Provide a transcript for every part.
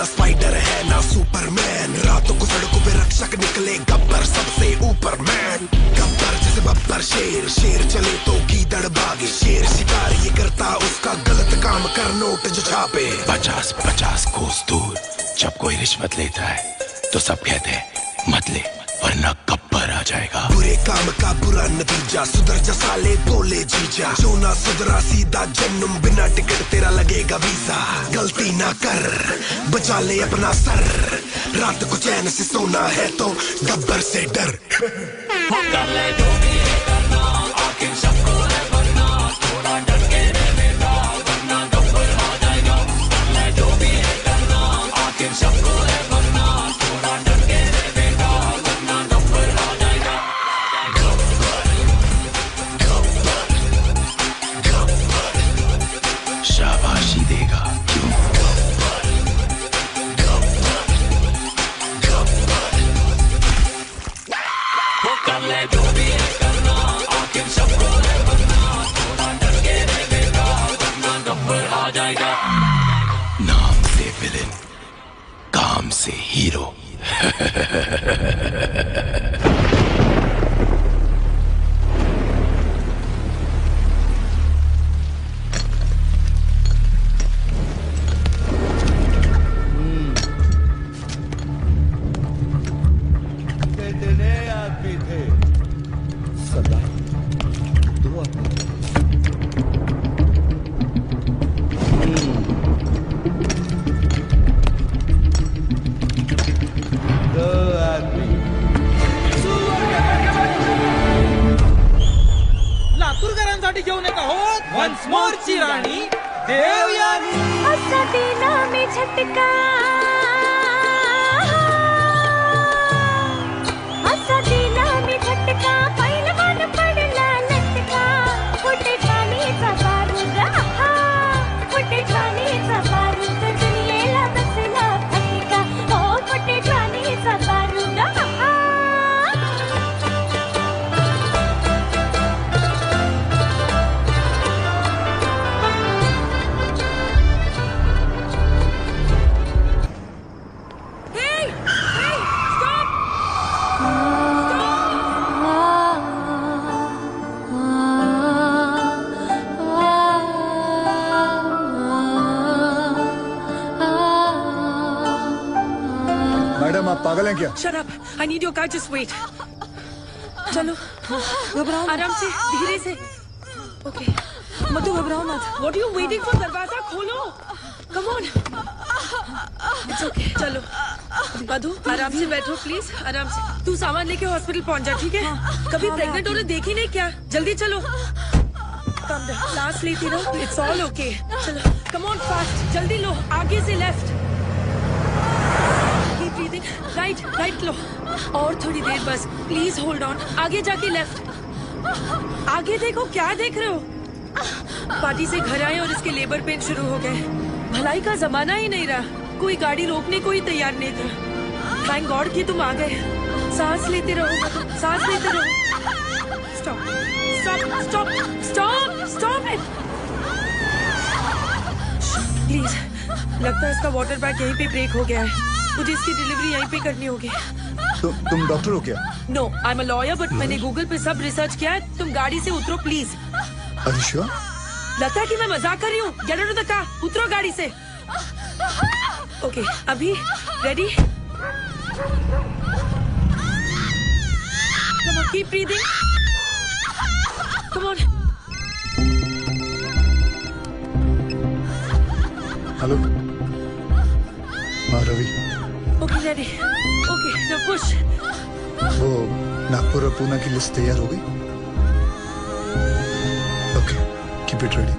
ना स्पाइडर है ना सुपरमैन, रातों को सड़कों पे रक्षक निकले गब्बर सबसे ऊपर मैन। गब्बर जैसे बब्बर शेर, शेर चले तो गीदड़ भागे, शेर शिकार ये करता उसका गलत काम कर नोट जो छापे। 50-50 कोस दूर जब कोई रिश्वत लेता है तो सब कहते हैं मत ले वरना गब्बर आ जाएगा। बुरे काम का बुरा नतीजा, सुधर जा साले बोले जीजा, जो ना सुधरा सीधा जन्म, बिना टिकट तेरा लगेगा वीजा। गलती ना कर बचा ले अपना सर, रात को चैन से सोना है तो गब्बर से डर। कर ले जो भी है करना, आखिर सबको है बनना, थोड़ा डर के रहना वरना गब्बर आ जाएगा। कर ले जो भी है करना, आखिर सबको है बनना, थोड़ा डर के रहना वरना गब्बर आ जाएगा। गब्बर शाबाशी देगा क्यों? कर ले जो भी है करना, आखिर सबको है बनना, थोड़ा डर के रहना वरना गब्बर आ जाएगा। नाम से विलेन, काम से हीरो। लातूरकरांसाठी घेऊन येत आहोत वन्स मोरची राणी देवयानी। असा दिला मी झटका, असा दिला मी झटका, पैलवान पडला लटका, फुटे ठाणीचा बारूद, फुटे ठाणीचा बारूद, दुनियेला बसला फटका, हो फुटे ठाणीचा बारूद। मैडम आप पागल हैं क्या? Shut up! I need your car. Just wait. चलो, घबराओ आराम से, धीरे से. Okay. मधु घबराओ मत. What are you waiting for? दरवाजा खोलो. Come on. It's okay. चलो. मधु आराम से बैठो प्लीज, आराम से. तू सामान लेके हॉस्पिटल पहुंच जा, ठीक है? कभी प्रेग्नेंट होने देखी नहीं क्या? जल्दी चलो. Calm down. सांस लेती रहो. It's all okay. चलो. Come on fast. जल्दी लो. आगे से लेफ्ट. राइट राइट लो. और थोड़ी देर बस. Please hold on. आगे जाके लेफ्ट. आगे देखो. क्या देख रहे हो? पार्टी से घर आए और इसके लेबर पेन शुरू हो गए. भलाई का जमाना ही नहीं रहा. कोई गाड़ी रोकने को ही तैयार नहीं था. थैंक गॉड कि तुम आ गए. सांस लेते रहो, सांस लेते रहो. Stop stop stop stop stop it please. लगता है इसका वाटर बैग यहीं पे ब्रेक हो गया है. मुझे इसकी डिलीवरी यहीं पे करनी होगी. तुम डॉक्टर हो क्या? No, I am a lawyer, but मैंने गूगल पे सब रिसर्च किया है. तुम गाड़ी से उतरो प्लीज. Are you sure? लगता है कि मैं मजाक कर रही हूँ. Get out of the car. उतरो गाड़ी से. ओके, अभी ready? Come on, keep breathing. Come on. Hello, हाँ Ravi. Okay ready. Okay, now push. वो नागपुर और पूना की लिस्ट तैयार हो गई? Okay, keep it ready.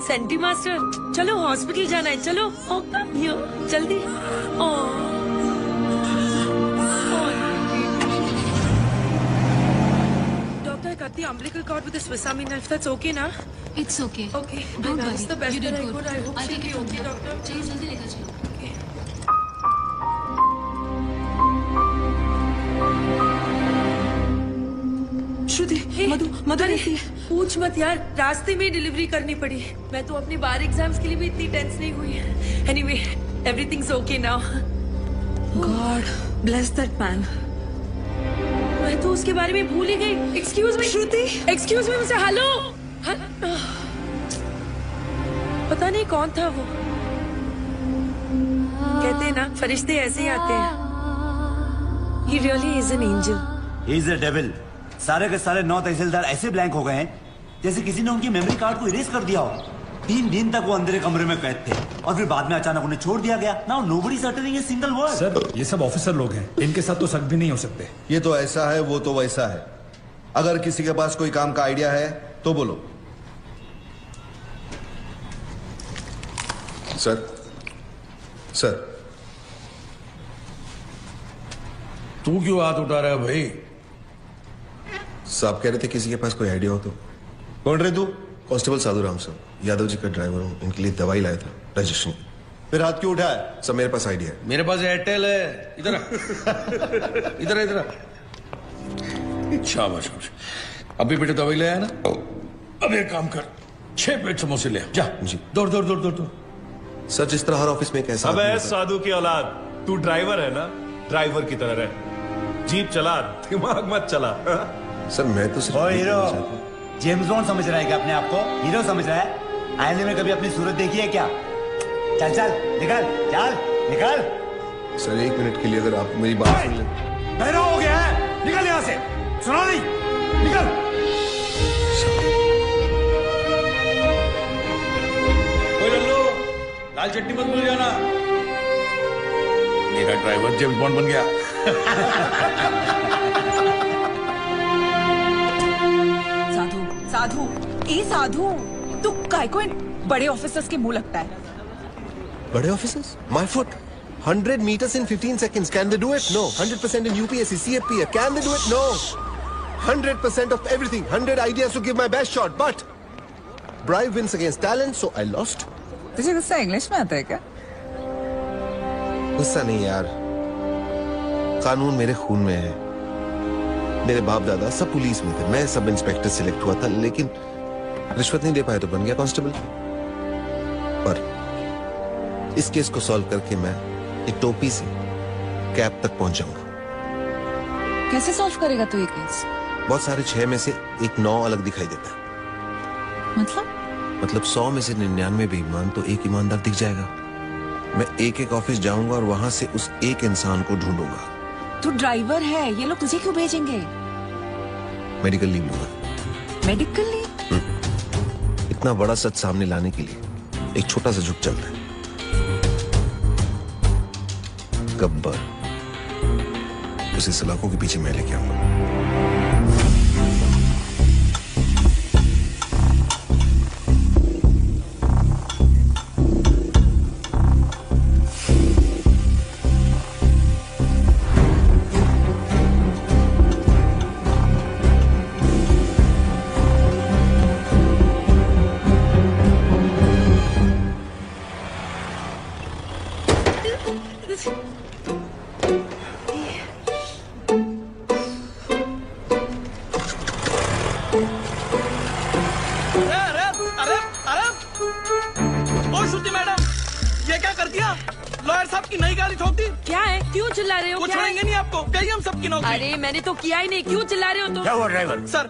Senti master, चलो हॉस्पिटल जाना है, चलो। यो, जल्दी। Doctor, cut the umbilical cord with a Swiss Army knife. That's okay, na? It's okay. Okay. Don't That's worry. the best You did that I good. could. I hope I'll she'll take be it from okay, here. doctor. चलिए जल्दी लेकर चलो। Okay. श्रुति, मधु अरे, कैसी है? पूछ मत यार, रास्ते में डिलीवरी करनी पड़ी। मैं तो अपने बार एग्जाम्स के लिए भी इतनी टेंस नहीं हुई। Anyway, everything's okay now. God bless that man. मैं तो उसके बारे में भूल ही गई। एक्सक्यूज मी श्रुति, एक्सक्यूज मी मुझे हेलो। पता नहीं कौन था वो। कहते हैं ना, फरिश्ते ऐसे ही आते हैं। He really is an angel. He is a devil. सारे के सारे 9 तहसीलदार ऐसे ब्लैंक हो गए हैं जैसे किसी ने उनकी मेमोरी कार्ड को इरेज कर दिया हो। 3 दिन तक वो अंधेरे कमरे में कैद थे और फिर बाद में अचानक उन्हें छोड़ दिया गया। Now nobody is uttering a single word. Sir, ये सब ऑफिसर लोग हैं, इनके साथ तो शक भी नहीं हो सकते। ये तो ऐसा है, वो तो वैसा है। अगर किसी के पास कोई काम का आइडिया है तो बोलो। सर तू क्यों हाथ उठा रहा है भाई? साहब कह रहे थे किसी के पास कोई आइडिया हो तो। कौन रहे तू? कांस्टेबल साधु राम सर, यादव जी का ड्राइवर हूँ। इनके लिए दवाई लाया था रजिस्ट्रेशन की। फिर हाथ क्यों उठाया? सब मेरे पास आइडिया है। मेरे पास एयरटेल है। इधर इधर इधर। शाबाश शाबाश। अभी बेटे दवाई ले आया ना? अब एक काम कर, 6 प्लेट समोसे ले जा। जी। दौड़ दौड़ दौड़ दौड़ दौड़। सर जिस तरह हर ऑफिस में कैसा अबे साधु की औलाद, तू ड्राइवर है ना, ड्राइवर की तरह रहे। जीप चला, दिमाग मत चला। सर मैं तो सिर्फ ओ हीरो, जेम्स बॉन्ड समझ रहा है क्या अपने आप को? हीरो समझ रहा है? आईने में कभी अपनी सूरत देखी है क्या? चल चल निकल, चल निकल। सर 1 मिनट के लिए अगर आप मेरी बात सुन लें। बहरा हो गया है, निकल यहाँ से। सुना नहीं? निकल। ओए लल्लू, लाल चटनी मत भूल जाना। मेरा ड्राइवर जेम्स बॉन्ड बन गया। साधु, ए साधु, तू काय को इन बड़े ऑफिसर्स के मुंह लगता है? बड़े officers? My foot. 100 meters in 15 seconds. Can they do it? No. 100% in UPSC, CFP. Can they do it? No. 100% of everything. 100 ideas to give my best shot. But bribe wins against talent, so I lost. तुझे गुस्सा English में आता है क्या? गुस्सा नहीं यार, कानून मेरे खून में है। मेरे बाप दादा सब पुलिस में थे, मैं सब इंस्पेक्टर सिलेक्ट हुआ था, लेकिन रिश्वत नहीं दे पाया तो बन गया कांस्टेबल। पर इस केस को सॉल्व करके मैं एक टोपी से कैप तक पहुंच जाऊंगा। कैसे सॉल्व करेगा तू ये केस? बहुत सारे 6 में से एक 9 अलग दिखाई देता है। मतलब 100 में से 99 बेईमान तो एक ईमानदार दिख जाएगा। मैं एक ऑफिस जाऊंगा और वहां से उस एक इंसान को ढूंढूंगा। तू ड्राइवर है, ये लोग तुझे क्यों भेजेंगे? मेडिकल लीव लूंगा। Medical leave? इतना बड़ा सच सामने लाने के लिए एक छोटा सा झुक चलता है। गब्बर, उसे सलाखों के पीछे मैं लेके आऊंगा। अरे मैंने तो किया ही नहीं, क्यों चिल्ला रहे हो तुम? क्या हुआ ड्राइवर? सर,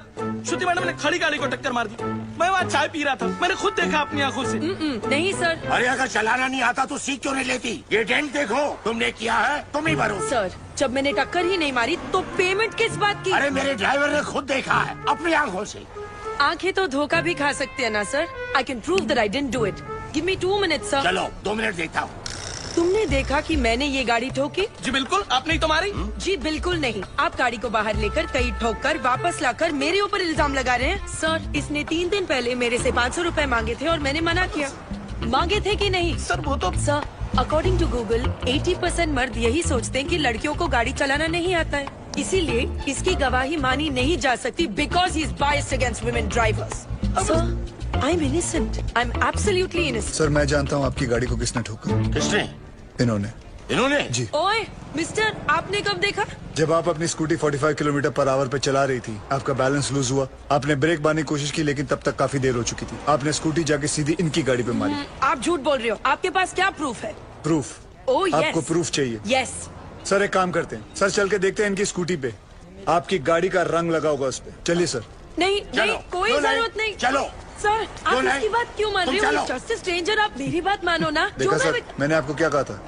श्रुति मैडम ने खड़ी गाड़ी को टक्कर मार दी। मैं वहाँ चाय पी रहा था, मैंने खुद देखा अपनी आंखों से। नहीं सर। अरे अगर चलाना नहीं आता तो सीख क्यों नहीं लेती? ये डेंट देखो, तुमने किया है, तुम ही भरो। सर, जब मैंने टक्कर ही नहीं मारी तो पेमेंट किस बात की? अरे मेरे ड्राइवर ने खुद देखा है अपनी आंखों से। आंखें तो धोखा भी खा सकते हैं ना sir. I can prove that I didn't do it. Give me 2 minutes sir. चलो 2 मिनट देखता हूँ। तुमने आपने देखा कि मैंने ये गाड़ी ठोकी? जी बिल्कुल, आपने ही तो मारी। जी बिल्कुल नहीं, आप गाड़ी को बाहर लेकर कई ठोक कर वापस लाकर मेरे ऊपर इल्जाम लगा रहे हैं। सर, इसने 3 दिन पहले मेरे से 500 रुपए मांगे थे और मैंने मना किया। मांगे थे कि नहीं? सर वो तो सर, अकॉर्डिंग टू गूगल 80% मर्द यही सोचते हैं कि लड़कियों को गाड़ी चलाना नहीं आता है, इसीलिए इसकी गवाही मानी नहीं जा सकती because he is biased against women drivers. Sir, I am innocent, I am absolutely innocent. Sir मैं जानता हूँ आपकी गाड़ी को किसने ठोका। किसने? इन्होंने जी। ओए मिस्टर, आपने कब देखा? जब आप अपनी स्कूटी 45 किलोमीटर पर आवर पे चला रही थी, आपका बैलेंस लूज हुआ, आपने ब्रेक मारने की कोशिश की लेकिन तब तक काफी देर हो चुकी थी। आपने स्कूटी जाके सीधी इनकी गाड़ी पे मारी। आप झूठ बोल रहे हो, आपके पास क्या प्रूफ है? प्रूफ? Oh yes. आपको प्रूफ चाहिए? यस। सर एक काम करते हैं, सर चल के देखते हैं इनकी स्कूटी पे आपकी गाड़ी का रंग लगा होगा उस पे। चलिए सर। नहीं नहीं, कोई जरूरत नहीं। चलो सर, आप इसकी बात क्यों मान रहे हो? जस्ट स्ट्रेंजर, आप मेरी बात मानो ना। देखा सर, मैंने आपको क्या कहा था,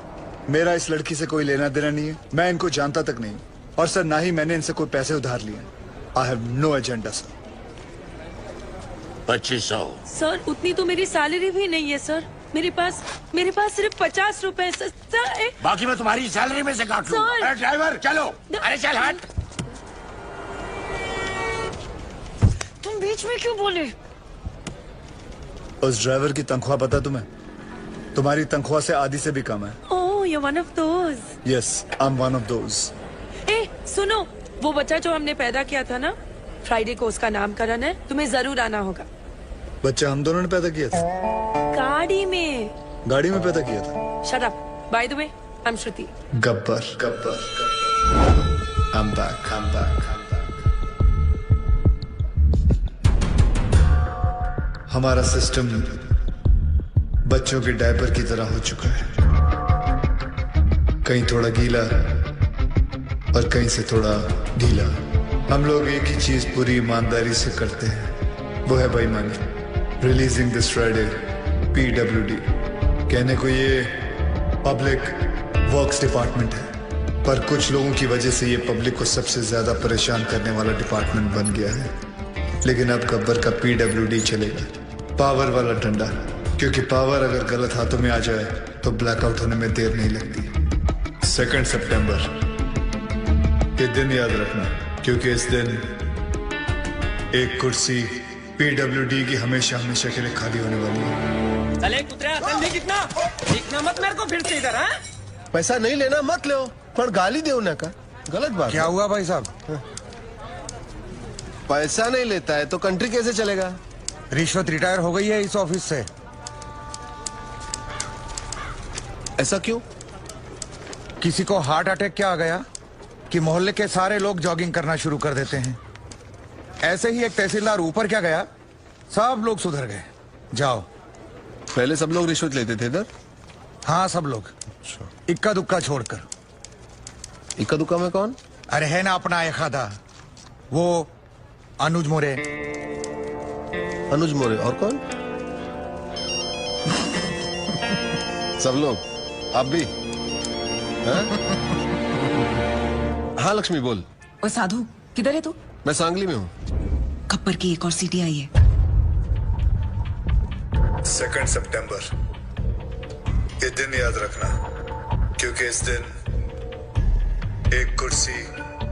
मेरा इस लड़की से कोई लेना देना नहीं है, मैं इनको जानता तक नहीं, और सर ना ही मैंने इनसे कोई पैसे उधार लिए। I have no agenda sir. 2500। Sir उतनी तो मेरी सैलरी भी नहीं है सर, मेरे पास सिर्फ 50 रुपए। सर बाकी मैं तुम्हारी सैलरी में से काट लूं। अरे ड्राइवर चलो, अरे चल हट। तुम बीच में क्यों बोले? उस ड्राइवर की तनख्वाह पता तुम्हें? तुम्हारी तनख्वाह से आधी से भी कम है। ओह, you're one of those. Yes, I'm one of those. सुनो, वो बच्चा जो हमने पैदा किया था ना, फ्राइडे को उसका नामकरण है, तुम्हें जरूर आना होगा। बच्चा हम दोनों ने पैदा किया था? गाड़ी में पैदा किया था। Shut up. By the way, I'm Shruti. Gabbar. I'm back. हमारा सिस्टम बच्चों के डायपर की तरह हो चुका है, कहीं थोड़ा गीला और कहीं से थोड़ा ढीला। हम लोग एक ही चीज पूरी ईमानदारी से करते हैं, वो है बेईमानी। Releasing this Friday PWD। कहने को ये पब्लिक वर्क्स डिपार्टमेंट है, पर कुछ लोगों की वजह से ये पब्लिक को सबसे ज्यादा परेशान करने वाला डिपार्टमेंट बन गया है। लेकिन अब गब्बर का PWD चलेगा, पावर वाला डंडा, क्योंकि पावर अगर गलत हाथों में आ जाए तो ब्लैकआउट होने में देर नहीं लगती। 2 सितंबर ये दिन याद रखना, क्योंकि इस दिन एक कुर्सी PWD की हमेशा के लिए खाली होने वाली है। चले कुतरा, जल्दी दिखना मत मेरे को फिर से इधर। हाँ, पैसा नहीं लेना मत लो, पर गाली दे ना का गलत बात। क्या हुआ भाई साहब? पैसा नहीं लेता है तो कंट्री कैसे चलेगा? रिश्वत रिटायर हो गई है इस ऑफिस से। ऐसा क्यों? किसी को हार्ट अटैक क्या आ गया कि मोहल्ले के सारे लोग जॉगिंग करना शुरू कर देते हैं। ऐसे ही एक तहसीलदार ऊपर क्या गया, सब लोग सुधर गए। जाओ। पहले सब लोग रिश्वत लेते थे इधर? हाँ सब लोग, इक्का दुक्का छोड़कर। इक्का दुक्का में कौन? अरे है ना अपना एक आधा, वो अनुज मोरे। अनुज मोरे और कौन? सब लोग, आप भी? हाँ लक्ष्मी बोल। ओ साधु, किधर है तू? मैं सांगली में हूँ। खप्पर की एक और सीटी आई है। 2 सितंबर ये दिन याद रखना, क्योंकि इस दिन एक कुर्सी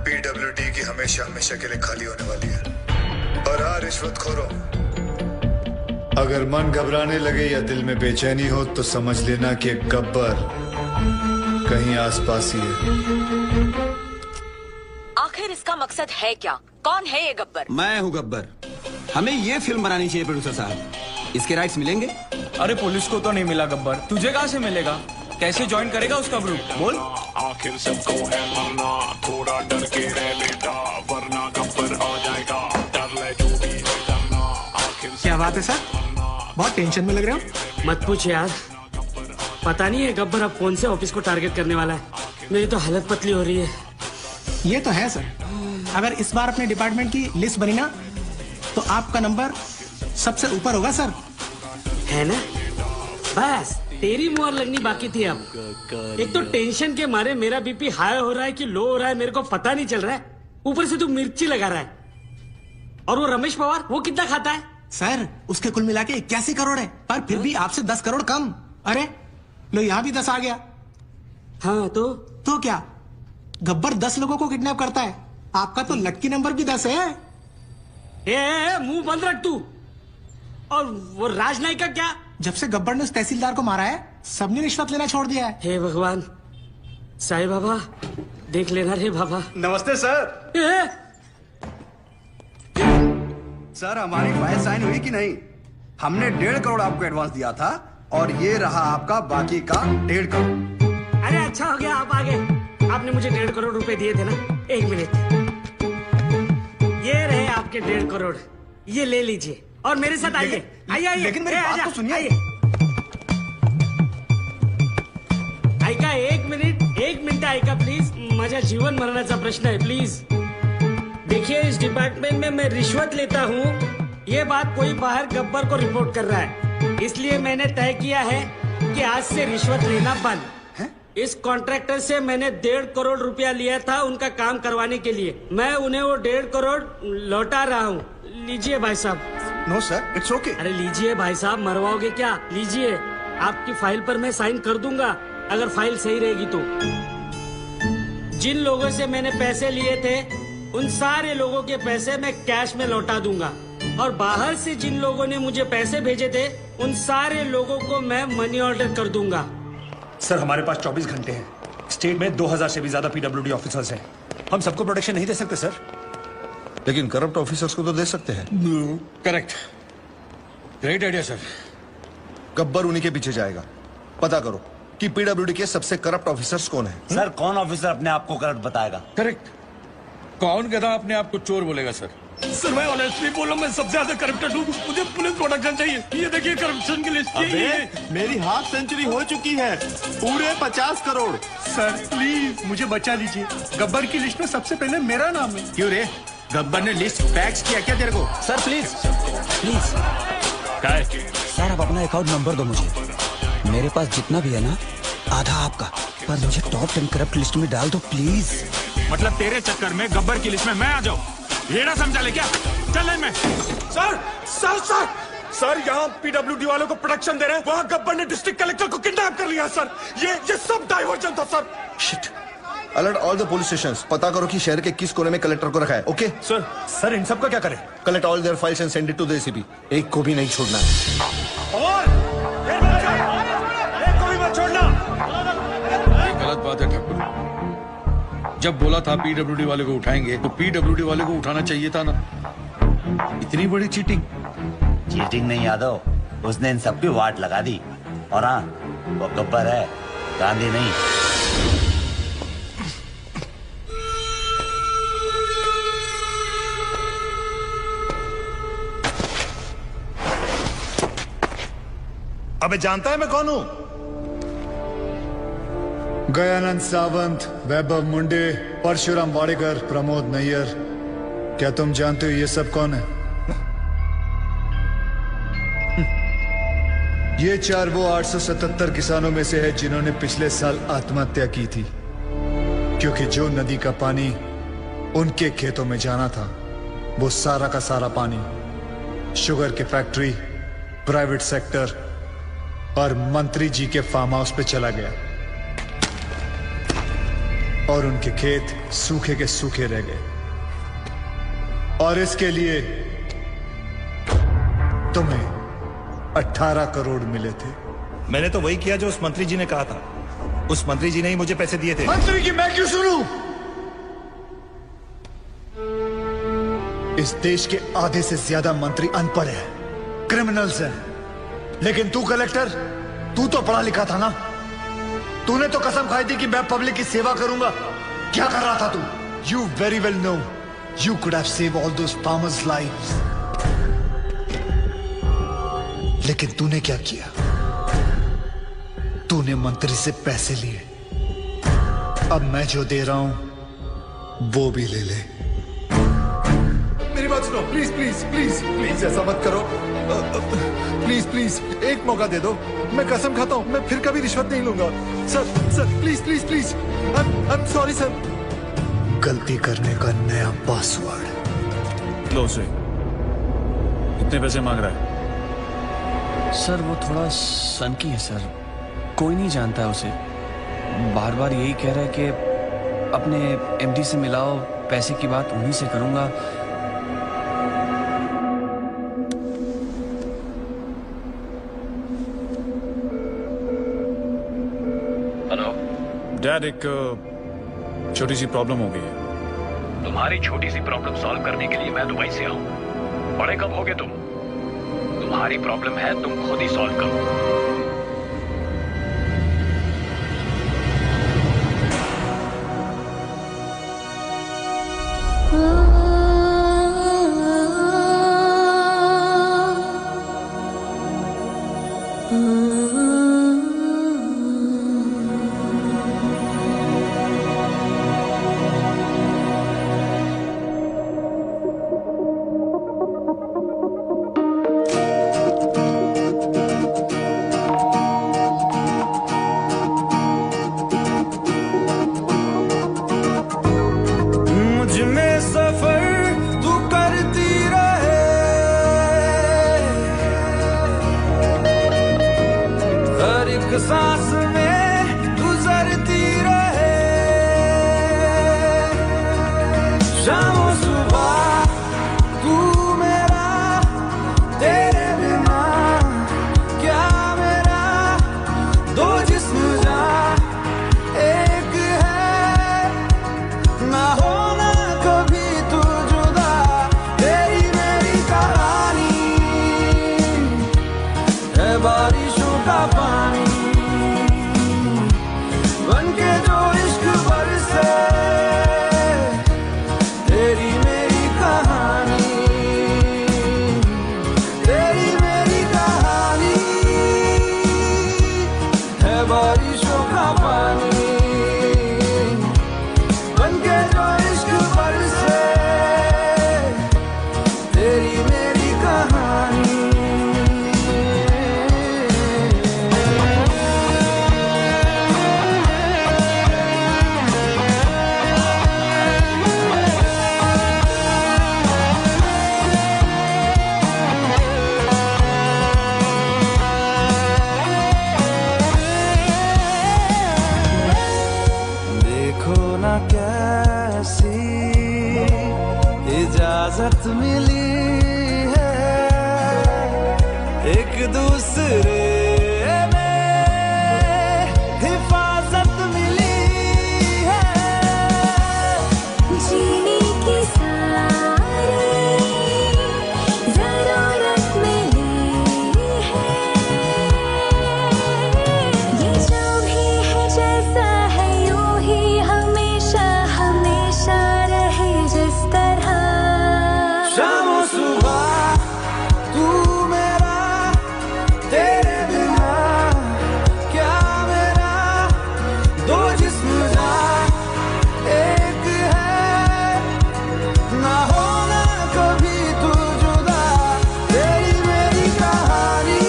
PWD की हमेशा के लिए खाली होने वाली है। और हाँ रिश्वतखोरों, अगर मन घबराने लगे या दिल में बेचैनी हो तो समझ लेना कि एक गब्बर कहीं आसपास ही है। आखिर इसका मकसद है क्या? कौन है ये गब्बर? मैं हूँ गब्बर। हमें ये फिल्म बनानी चाहिए प्रोड्यूसर साहब, इसके राइट्स मिलेंगे? अरे पुलिस को तो नहीं मिला गब्बर, तुझे कहाँ से मिलेगा? कैसे ज्वाइन करेगा उसका ग्रुप? बोल। आखिर सबको है मरना, थोड़ा डर के रह बेटा, वरना गब्बर आ जाएगा, डर ले जो भी है करना। क्या बात है सर, बहुत टेंशन में लग रहे हो? मत पूछ यार, पता नहीं है गब्बर अब कौन से ऑफिस को टारगेट करने वाला है। मेरी तो हालत पतली हो रही है। ये तो है सर, अगर इस बार अपने डिपार्टमेंट की लिस्ट बनी ना तो आपका नंबर सबसे ऊपर होगा सर। है ना? बस तेरी मुहर लगनी बाकी थी अब। एक तो टेंशन के मारे मेरा बीपी हाई हो रहा है कि लो हो रहा है मेरे को पता नहीं चल रहा है, ऊपर से तू मिर्ची लगा रहा है। और वो रमेश पवार, वो कितना खाता है? सर उसके कुल मिला के 81 करोड़ है, पर फिर भी आपसे 10 करोड़ कम। अरे लो यहाँ भी 10 आ गया। हाँ तो क्या गब्बर 10 लोगों को किडनैप करता है, आपका तो लक्की नंबर भी 10 है। मुंह बंद रख तू। और वो राजनाई का क्या? जब से गब्बर ने उस तहसीलदार को मारा है, सबने रिश्वत लेना छोड़ दिया है। हे भगवान, साईं बाबा देख लेना रे बाबा। नमस्ते सर। सर हमारी फाइल साइन हुई कि नहीं? हमने 1.5 करोड़ आपको एडवांस दिया था और ये रहा आपका बाकी का 1.5 करोड़। अरे अच्छा हो गया आप आ गए। आपने मुझे 1.5 करोड़ रुपए दिए थे ना। 1 मिनट, ये रहे आपके 1.5 करोड़, ये ले लीजिए और मेरे साथ आइए। आइए लेकिन मेरी बात तो सुनिए। ऐका एक मिनिट ऐका प्लीज, माझ्या जीवन मरणाचा प्रश्न है प्लीज। देखिए इस डिपार्टमेंट में मैं रिश्वत लेता हूँ, ये बात कोई बाहर गब्बर को रिपोर्ट कर रहा है, इसलिए मैंने तय किया है कि आज से रिश्वत लेना बंद। इस कॉन्ट्रैक्टर से मैंने 1.5 करोड़ रुपया लिया था उनका काम करवाने के लिए, मैं उन्हें वो 1.5 करोड़ लौटा रहा हूँ। लीजिए भाई साहब। No sir, it's okay. अरे लीजिए भाई साहब, मरवाओगे क्या? लीजिए, आपकी फाइल पर मैं साइन कर दूंगा अगर फाइल सही रहेगी तो। जिन लोगों से मैंने पैसे लिए थे उन सारे लोगों के पैसे मैं कैश में लौटा दूंगा, और बाहर से जिन लोगों ने मुझे पैसे भेजे थे उन सारे लोगों को मैं मनी ऑर्डर कर दूंगा। सर हमारे पास 24 घंटे हैं। स्टेट में 2000 से भी ज्यादा पीडब्ल्यूडी ऑफिसर्स हैं। हम सबको प्रोटेक्शन नहीं दे सकते सर। लेकिन करप्ट ऑफिसर्स को तो दे सकते हैं। Correct, great idea sir. Gabbar उन्हीं के पीछे जाएगा। पता करो कि पीडब्ल्यूडी के सबसे करप्ट ऑफिसर्स कौन है। सर कौन ऑफिसर अपने आप को करप्ट बताएगा? करेक्ट, कौन गधा अपने आप को चोर बोलेगा सर? सर मैं ऑनेस्टली बोलूं, मैं सबसे ज्यादा करप्टेड हूँ। मुझे पुलिस प्रोटेक्शन चाहिए। ये देखिए करप्शन की लिस्ट। अबे मेरी हाफ सेंचुरी हो चुकी है, पूरे 50 करोड़। सर प्लीज मुझे बचा लीजिए, गब्बर की लिस्ट में सबसे पहले मेरा नाम है। क्यों रे, गब्बर ने लिस्ट फैक्स किया क्या तेरे को? Sir please please. क्या है? सर आप अपना अकाउंट नंबर दो मुझे, मेरे पास जितना भी है ना आधा आपका, पर मुझे टॉप 10 करप्ट लिस्ट में डाल दो प्लीज। मतलब तेरे चक्कर में गब्बर की लिस्ट में मैं आ जाऊं, ये ना समझा ले क्या? चल मैं। सर सर सर सर यहाँ पीडब्ल्यूडी वालों को प्रोटेक्शन दे रहे हैं, वहाँ गब्बर ने डिस्ट्रिक्ट कलेक्टर को किडनैप कर लिया सर। ये सब डाइवर्जन था sir. Shit. Alert all the police stations. पता करो कि शहर के किस कोने में कलेक्टर को रखा है। ओके सर इन सब का क्या करें? Collect all their files and send it to the ACP. एक को भी नहीं छोड़ना। और एक को भी मत छोड़ना। ये गलत बात है ठाकुर। जब बोला था पीडब्ल्यूडी वाले को उठाएंगे तो पीडब्ल्यूडी वाले को उठाना चाहिए था ना। इतनी बड़ी चीटिंग। चीटिंग नहीं यादव, उसने इन सबकी वाट लगा दी। और हाँ, वो गब्बर है, गांधी नहीं। अबे जानता है मैं कौन हूं? गयानंद सावंत, वैभव मुंडे, परशुराम वाडेकर, प्रमोद नैयर। क्या तुम जानते हो ये सब कौन है? ये 4 वो 877 किसानों में से है जिन्होंने पिछले साल आत्महत्या की थी, क्योंकि जो नदी का पानी उनके खेतों में जाना था वो सारा का सारा पानी शुगर की फैक्ट्री, प्राइवेट सेक्टर और मंत्री जी के फार्म हाउस पे चला गया, और उनके खेत सूखे के सूखे रह गए। और इसके लिए तुम्हें 18 करोड़ मिले थे। मैंने तो वही किया जो उस मंत्री जी ने कहा था। उस मंत्री जी ने ही मुझे पैसे दिए थे। मंत्री की मैं क्यों सुनूं? इस देश के आधे से ज्यादा मंत्री अनपढ़ हैं, क्रिमिनल्स हैं। लेकिन तू कलेक्टर, तू तो पढ़ा लिखा था ना। तूने तो कसम खाई थी कि मैं पब्लिक की सेवा करूंगा। क्या कर रहा था तू? You very well know you could have saved all those farmers' lives. लेकिन तूने क्या किया? तूने मंत्री से पैसे लिए। अब मैं जो दे रहा हूं वो भी ले ले। मेरी बात सुनो, प्लीज प्लीज प्लीज प्लीज ऐसा मत करो। प्लीज प्लीज एक मौका दे दो। मैं कसम खाता हूं मैं फिर कभी रिश्वत नहीं लूंगा। Sir sir please please please. I am sorry sir. गलती करने का नया पासवर्ड। लो से कितने पैसे मांग रहा है? सर वो थोड़ा सनकी है सर, कोई नहीं जानता है उसे। बार बार यही कह रहा है कि अपने एमडी से मिलाओ, पैसे की बात उन्हीं से करूंगा। हेलो डैड, एक छोटी सी प्रॉब्लम हो गई है। तुम्हारी छोटी सी प्रॉब्लम सॉल्व करने के लिए मैं दुबई से आऊं। बड़े कब होगे तुम? तुम्हारी प्रॉब्लम है, तुम खुद ही सॉल्व करो। सांस में गुजरती रहे, शाम सुबह तू मेरा, तेरे बिना क्या मेरा, दो जिस्म जा एक है, ना होना कभी तू जुदा, तेरी मेरी कहानी है बारिशों का पानी, बनके जो इश्क बरसे, तेरी मेरी कहानी, तेरी मेरी कहानी है बारिशों का पानी, बनके जो इश्क बरसे, तेरी मेरी कहानी। ना कैसी इजाजत मिली है एक दूसरे में, हिफाजत मिली है, जीने की सारी जरूरत मिली है, ये जो भी है जैसा है यूं ही हमेशा हमेशा रहे जिस तरह, शाम सुबह तू मेरा, तेरे बिना क्या मेरा, दो जिस्म जा एक है, ना होना कभी तू जुदा, तेरी मेरी कहानी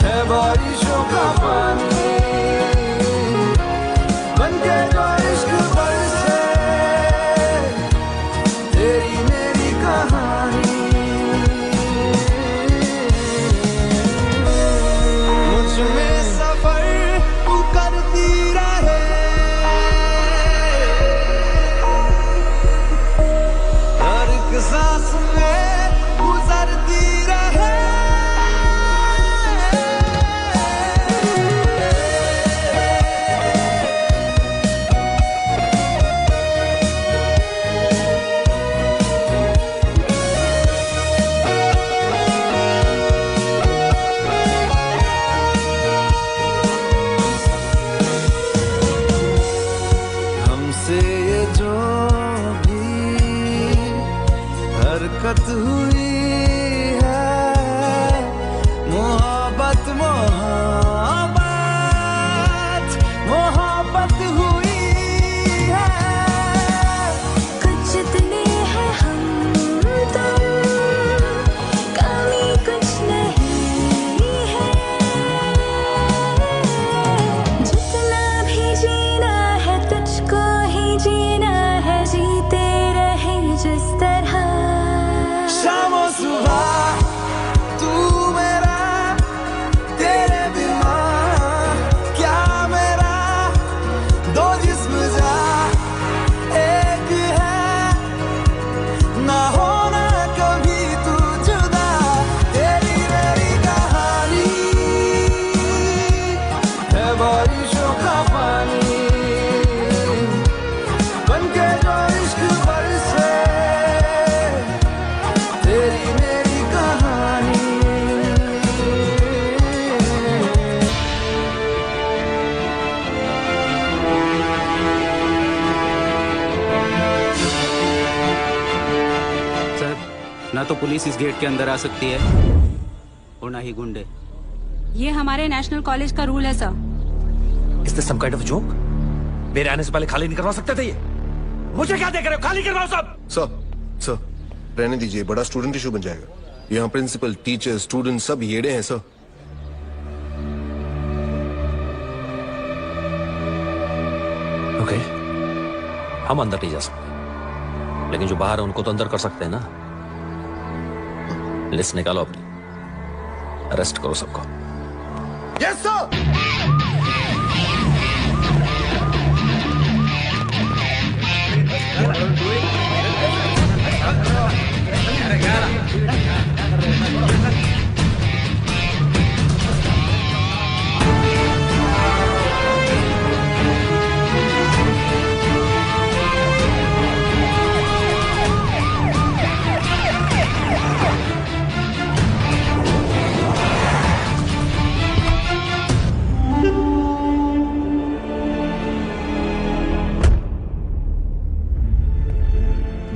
है बारिशों का पानी, बनके जो इश्क बरसे, तेरी मेरी कहानी, मुझ में सफर तू करती रहे, हर एक सांस में गुजरती रहे, हमसे ये जो भी हरकत हुई है, मोहब्बत मोहब्बत मोहब्बत हुई है, कुछ जितने हैं हम तुम, कमी कुछ नहीं है, जितना भी जीना है तुझको ही जीना है, जीते रहे जिस तरह, शाम सुबह ना तो पुलिस इस गेट के अंदर आ सकती है और ना ही गुंडे। ये हमारे नेशनल कॉलेज का रूल है sir. Is this some kind of joke? मेरे आने से पहले खाली नहीं करवा सकते थे ये? मुझे क्या देख रहे हो? खाली करवाओ सब। सर रहने दीजिए, बड़ा स्टूडेंट इशू बन जाएगा। यहाँ प्रिंसिपल, टीचर, स्टूडेंट सब येड़े हैं सर। ओके, हम अंदर नहीं जा सकते, लेकिन जो बाहर है उनको तो अंदर कर सकते हैं ना। लिस्ट निकालो अपनी, अरेस्ट करो सबको। Yes sir.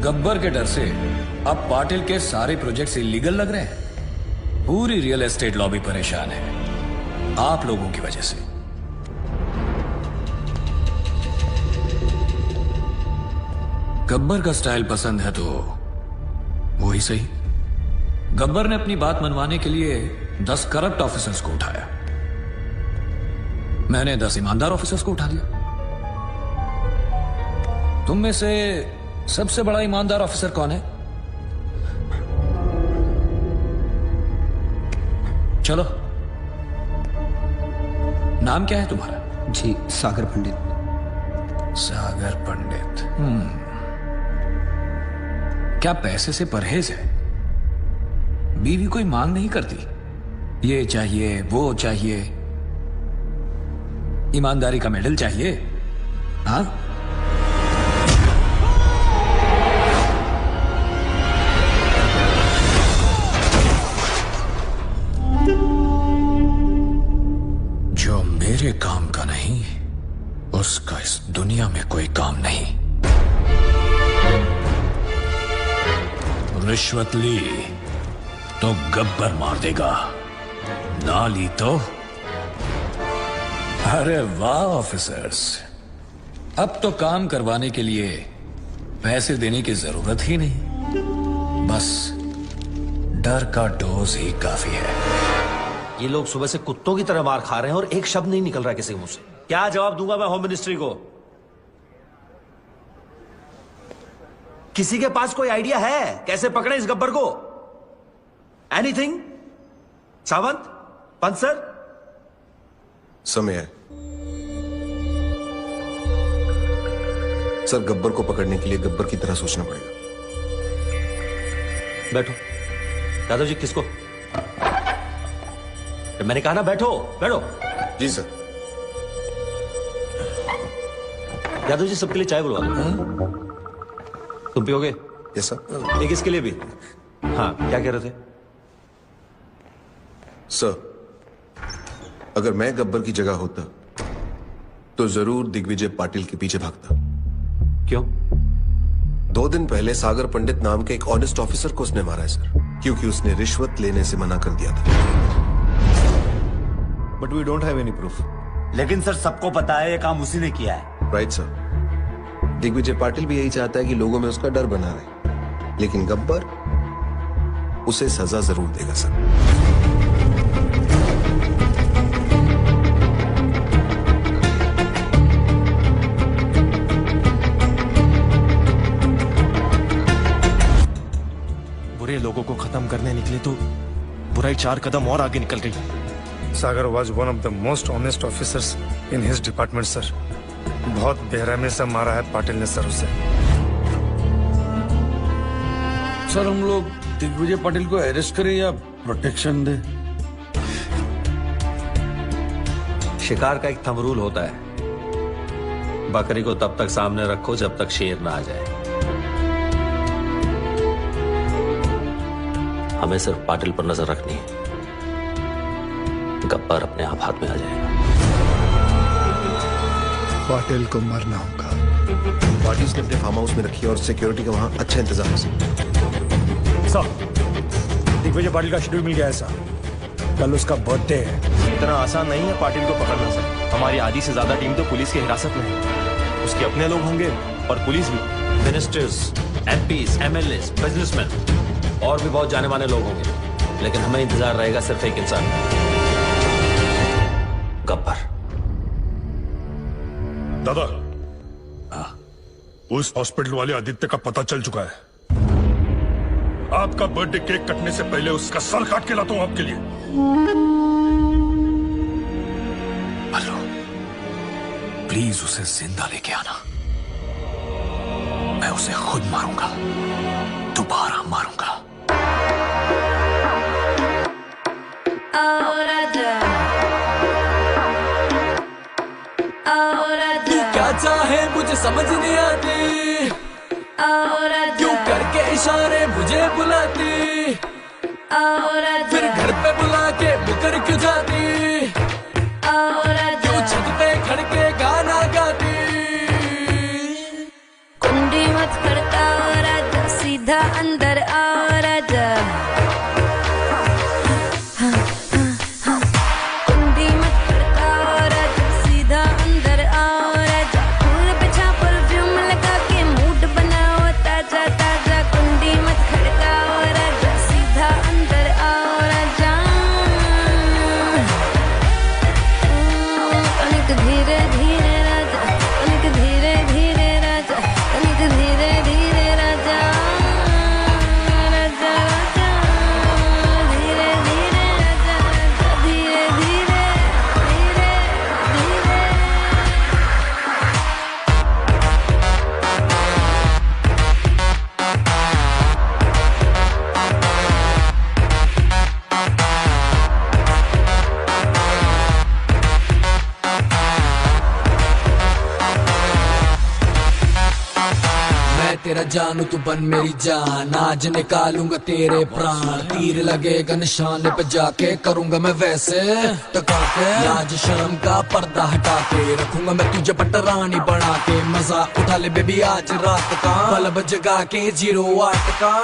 गब्बर के डर से अब पाटिल के सारे प्रोजेक्ट्स इलीगल लग रहे हैं। पूरी रियल एस्टेट लॉबी परेशान है आप लोगों की वजह से। गब्बर का स्टाइल पसंद है तो वो ही सही। गब्बर ने अपनी बात मनवाने के लिए 10 करप्ट ऑफिसर्स को उठाया, मैंने 10 ईमानदार ऑफिसर्स को उठा लिया। तुम में से सबसे बड़ा ईमानदार ऑफिसर कौन है? चलो, नाम क्या है तुम्हारा? जी सागर पंडित। सागर पंडित। क्या पैसे से परहेज है? बीवी कोई मांग नहीं करती, ये चाहिए वो चाहिए, ईमानदारी का मेडल चाहिए? हाँ, जो मेरे काम का नहीं उसका इस दुनिया में कोई काम नहीं। रिश्वत ली तो गब्बर मार देगा, ना ली तो। अरे वाह ऑफिसर्स, अब तो काम करवाने के लिए पैसे देने की जरूरत ही नहीं, बस डर का डोज ही काफी है। ये लोग सुबह से कुत्तों की तरह मार खा रहे हैं और एक शब्द नहीं निकल रहा किसी के मुंह से। क्या जवाब दूंगा मैं होम मिनिस्ट्री को? किसी के पास कोई आइडिया है कैसे पकड़े इस गब्बर को? एनीथिंग? सावंत, पंत सर? समय है सर, गब्बर को पकड़ने के लिए गब्बर की तरह सोचना पड़ेगा। बैठो। यादव जी, किसको? मैंने कहा ना बैठो, बैठो। जी सर। यादव जी, सबके लिए चाय बुलवा दो। तुम पियोगे? Yes sir. एक इसके लिए भी। हाँ, क्या कह रहे थे? सर, अगर मैं गब्बर की जगह होता तो जरूर दिग्विजय पाटिल के पीछे भागता। क्यों? 2 दिन पहले सागर पंडित नाम के एक ऑनेस्ट ऑफिसर को उसने मारा है सर, क्योंकि उसने रिश्वत लेने से मना कर दिया था। But we don't have any proof. लेकिन सर सबको पता है ये काम उसी ने किया है। Right sir. दिग्विजय पाटिल भी यही चाहता है कि लोगों में उसका डर बना रहे, लेकिन गब्बर उसे सजा जरूर देगा सर। बुरे लोगों को खत्म करने निकले तो बुराई 4 कदम और आगे निकल गई। सागर was one of the most honest officers in his department, sir. बहुत बेरहमी से मारा है पाटिल ने सर उसे। सर, हम लोग दिग्विजय पाटिल को अरेस्ट करें या प्रोटेक्शन दे? शिकार का एक थंब रूल होता है, बकरी को तब तक सामने रखो जब तक शेर ना आ जाए। हमें सिर्फ पाटिल पर नजर रखनी है, गब्बर अपने आप हाथ में आ जाएगा। पाटिल को मरना होगा। बॉडीज ने अपने फार्म हाउस में रखी और सिक्योरिटी का वहां अच्छा इंतजाम है। सर, दिग्विजय पाटिल का शेड्यूल मिल गया है सर। कल उसका बर्थडे है। इतना आसान नहीं है पाटिल को पकड़ना सर। हमारी आधी से ज्यादा टीम तो पुलिस की हिरासत में है। उसके अपने लोग होंगे और पुलिस भी। मिनिस्टर्स, एमपीज, एमएलएस, बिजनेसमैन और भी बहुत जाने माने लोग होंगे, लेकिन हमें इंतजार रहेगा सिर्फ एक इंसान, गब्बर। दादा, उस हॉस्पिटल वाले आदित्य का पता चल चुका है। आपका बर्थडे केक कटने से पहले उसका सर काट के लाता हूं आपके लिए। बल्लू, प्लीज उसे जिंदा लेके आना। मैं उसे खुद मारूंगा, दोबारा मारूंगा। तू क्या चाहे मुझे समझ नहीं आती, क्यों करके इशारे मुझे बुलाती, फिर घर पे बुला के मुकर क्यों जाती, क्यों छत पे खड़ के गाना गाती। कुंडी मत खड़काओ राजा, सीधा अंदर आओ राजा। कुंडी मत खड़काओ राजा, सीधा अंदर आओ राजा। फूल पे छापर परफ्यूम लगा के मूड बनाओ ताजा ताजा। कुंडी मत खड़काओ राजा, सीधा अंदर आओ राजा। तनिक धीरे धीरे राजा, तनिक धीरे धीरे राजा, तनिक धीरे धीरे राजा। राजा राजा धीरे धीरे राजा, राजा धीरे धीरे धीरे धीरे। मैं तेरा जानू तू बन मेरी जान, आज निकालूंगा तेरे प्राण। तीर लगेगा निशाने पे जाके करूंगा मैं वैसे टका के। आज शाम का पर्दा हटा के रखूंगा मैं तुझे पटरानी बना के। मजा उठा ले बेबी आज रात का, बल्ब जगा के 08 का।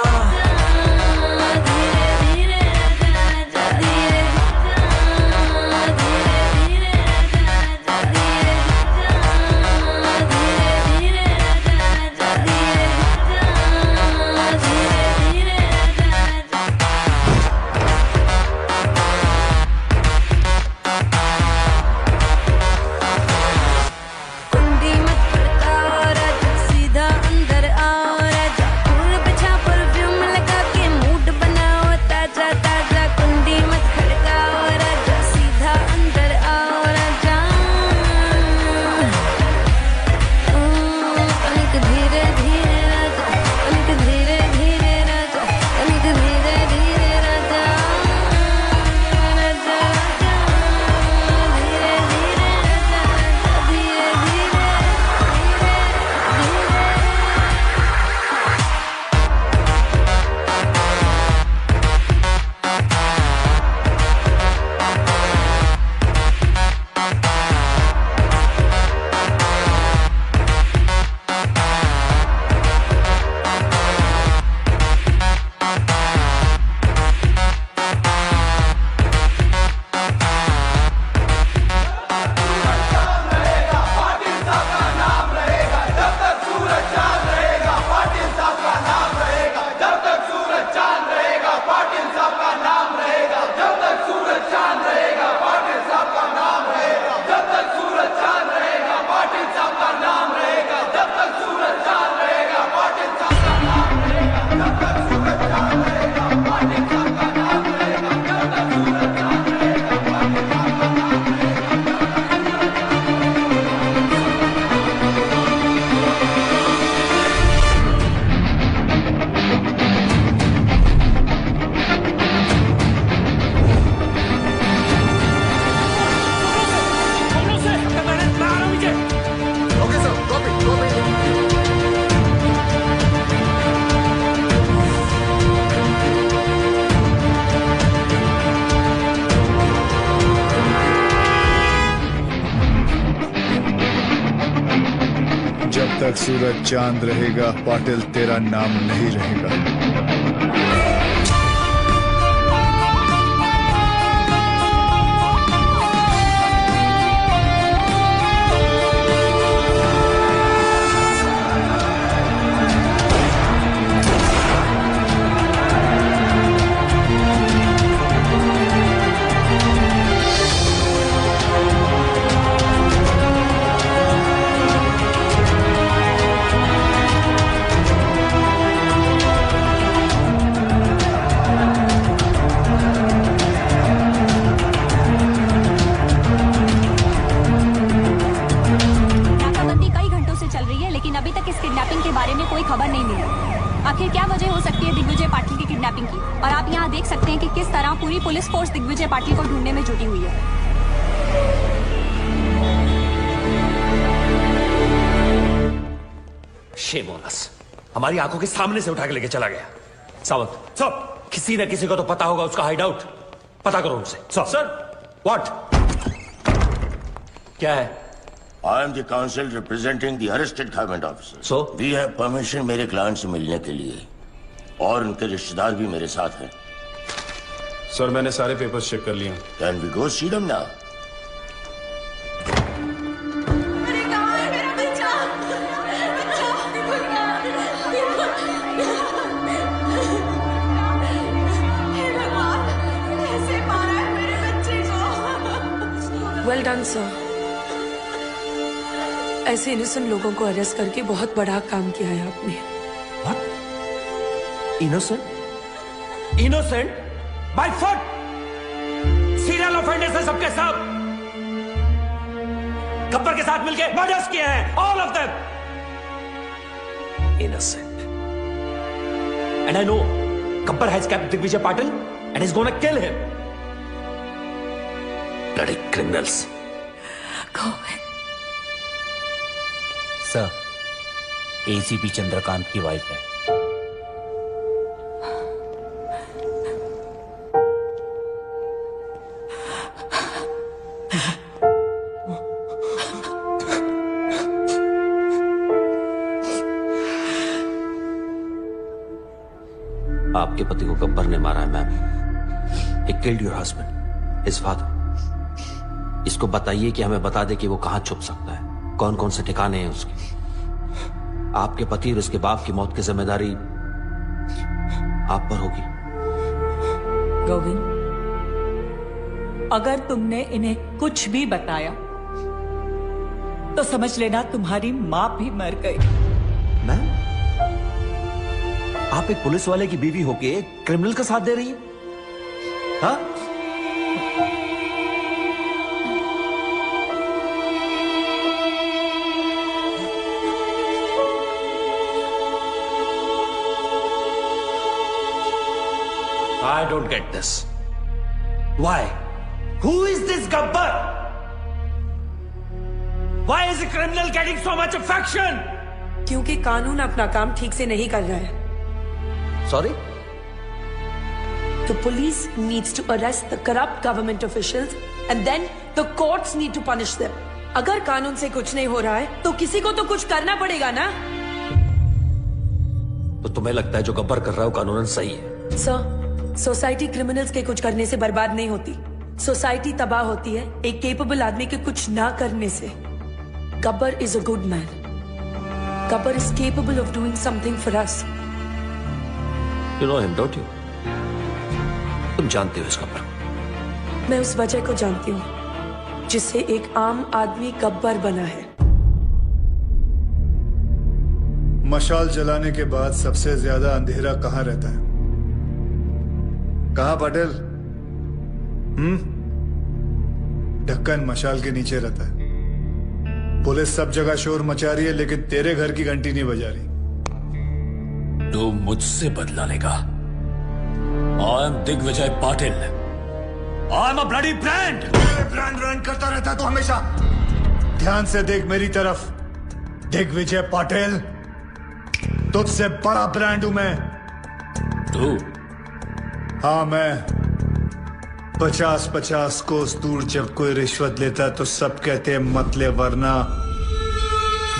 कुंडी मत खड़काओ राजा, सीधा अंदर आओ राजा। फूल पे छापर परफ्यूम लगा के मूड बनाओ ताजा ताजा। कुंडी मत खड़काओ राजा, सीधा अंदर आओ राजा। तनिक धीरे धीरे राजा, तनिक धीरे धीरे राजा, तनिक धीरे धीरे राजा। राजा राजा धीरे धीरे राजा, राजा धीरे धीरे धीरे धीरे। जब तक सूरज चांद रहेगा पाटिल तेरा नाम नहीं रहेगा। कोई खबर नहीं मिली। आखिर क्या वजह हो सकती है दिग्विजय पाटिल की किडनैपिंग की? और आप यहाँ देख सकते हैं कि किस तरह पूरी पुलिस फोर्स दिग्विजय पाटिल को ढूंढने में जुटी हुई है। शेम ऑन अस, हमारी आंखों के सामने से उठा के लेके चला गया। सावंत, सब किसी न किसी को तो पता होगा उसका हाइड आउट। पता करो उनसे। Sir, what? क्या है? I am the counsel representing the arrested government officer. So? We have permission मेरे क्लाइंट से मिलने के लिए, और उनके रिश्तेदार भी मेरे साथ हैं। सर, मैंने सारे पेपर्स चेक कर लिए। Can we go see them now? Well done, sir. ऐसे इनोसेंट लोगों को अरेस्ट करके बहुत बड़ा काम किया है आपने। Innocent? Innocent? By foot! Serial offenders हैं सबके सब। गब्बर के साथ मिलके मर्डर्स किए हैं, all of them. Innocent. And I know Gabbar has kept Digvijay Patil and is gonna kill him. Bloody criminals. Sir, ACP Chandrakant की वाइफ है। आपके पति को गब्बर ने मारा है ma'am. He killed your husband, his father. इसको बताइए कि हमें बता दे कि वो कहां छुप सकता है, कौन कौन से ठिकाने हैं उसके। आपके पति और उसके बाप की मौत की जिम्मेदारी आप पर होगी। गोविंद, अगर तुमने इन्हें कुछ भी बताया तो समझ लेना तुम्हारी मां भी मर गई। मैम, आप एक पुलिस वाले की बीवी होके एक क्रिमिनल का साथ दे रही है? हाँ? I don't get this. Why? Who is this Gabbar? Why is a criminal getting so much affection? क्योंकि कानून अपना काम ठीक से नहीं कर रहा है। Sorry? The police needs to arrest the corrupt government officials and then the courts need to punish them. अगर कानून से कुछ नहीं हो रहा है तो किसी को तो कुछ करना पड़ेगा ना। तो तुम्हें लगता है जो गब्बर कर रहा है वो कानूनन सही है? सर, सोसाइटी क्रिमिनल्स के कुछ करने से बर्बाद नहीं होती। सोसाइटी तबाह होती है एक केपेबल आदमी के कुछ ना करने से। Gabbar is a good man. Gabbar is capable of doing something for us. You know him, don't you? तुम जानते हो इस गब्बर को? मैं उस वजह को जानती हूँ जिससे एक आम आदमी गब्बर बना है। मशाल जलाने के बाद सबसे ज्यादा अंधेरा कहाँ रहता है? कहाँ पाटिल? ढक्कन मशाल के नीचे रहता है। पुलिस सब जगह शोर मचा रही है लेकिन तेरे घर की घंटी नहीं बजा रही। तो मुझसे बदला लेगा। I am Digvijay Patil. I am a bloody brand. Brand करता रहता है तो हमेशा। ध्यान से देख मेरी तरफ। दिग्विजय पाटिल, तुझसे बड़ा ब्रांड हूं मैं। तू? हाँ, मैं 50-50 कोस दूर जब कोई रिश्वत लेता है तो सब कहते हैं मत ले वरना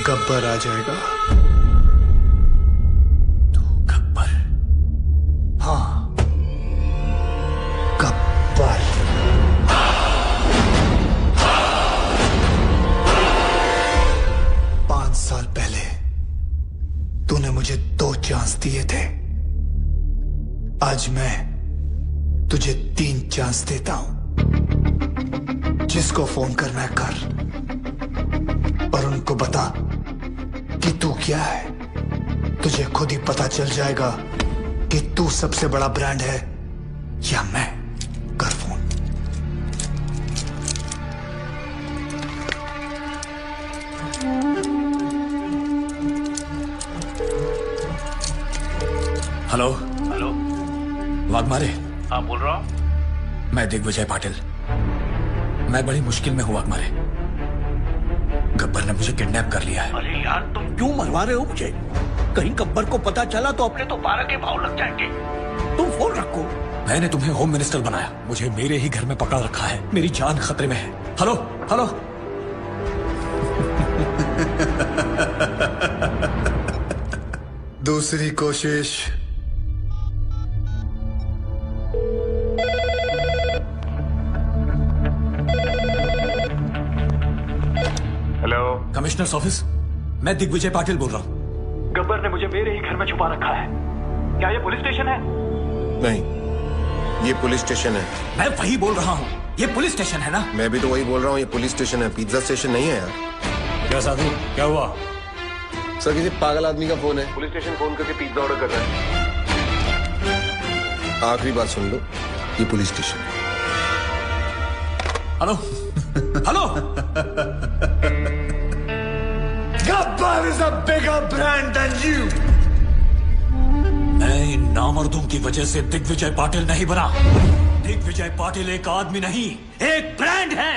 गब्बर आ जाएगा। तू गब्बर? हाँ, गब्बर। पांच साल पहले तूने मुझे 2 चांस दिए थे। आज मैं तुझे 3 चांस देता हूं। जिसको फोन करना है कर, और उनको बता कि तू क्या है। तुझे खुद ही पता चल जाएगा कि तू सबसे बड़ा ब्रांड है या मैं। कर फोन। Hello hello Waghmare. हाँ बोल रहा हूँ। मैं दिग्विजय पाटिल। मैं बड़ी मुश्किल में हूँ वाघमारे। गब्बर ने मुझे किडनैप कर लिया है। अरे यार तुम क्यों मरवा रहे हो मुझे? कहीं गब्बर को पता चला तो अपने तो 12 के भाव लग जाएंगे। तुम फोन रखो। मैंने तुम्हें होम मिनिस्टर बनाया, मुझे मेरे ही घर में पकड़ रखा है, मेरी जान खतरे में है। हेलो हेलो दूसरी कोशिश। हेलो कमिश्नर्स ऑफिस, मैं दिग्विजय पाटिल बोल रहा हूँ। गब्बर ने मुझे मेरे ही घर में छुपा रखा है। क्या ये पुलिस स्टेशन है? नहीं, ये पुलिस स्टेशन है। मैं वही बोल रहा हूँ, ये पुलिस स्टेशन है ना? मैं भी तो वही बोल रहा हूँ, ये पुलिस स्टेशन है, पिज्जा स्टेशन नहीं है यार। क्या साधु, क्या हुआ? सर किसी पागल आदमी का फोन है, पुलिस स्टेशन फोन करके पिज्जा ऑर्डर कर रहा है। आखिरी बात सुन लो, ये पुलिस स्टेशन है। Hello hello Gabbar is a bigger brand than you. मैं इन नामर्दों की वजह से दिग्विजय पाटिल नहीं बना। दिग्विजय पाटिल एक आदमी नहीं, एक ब्रांड है।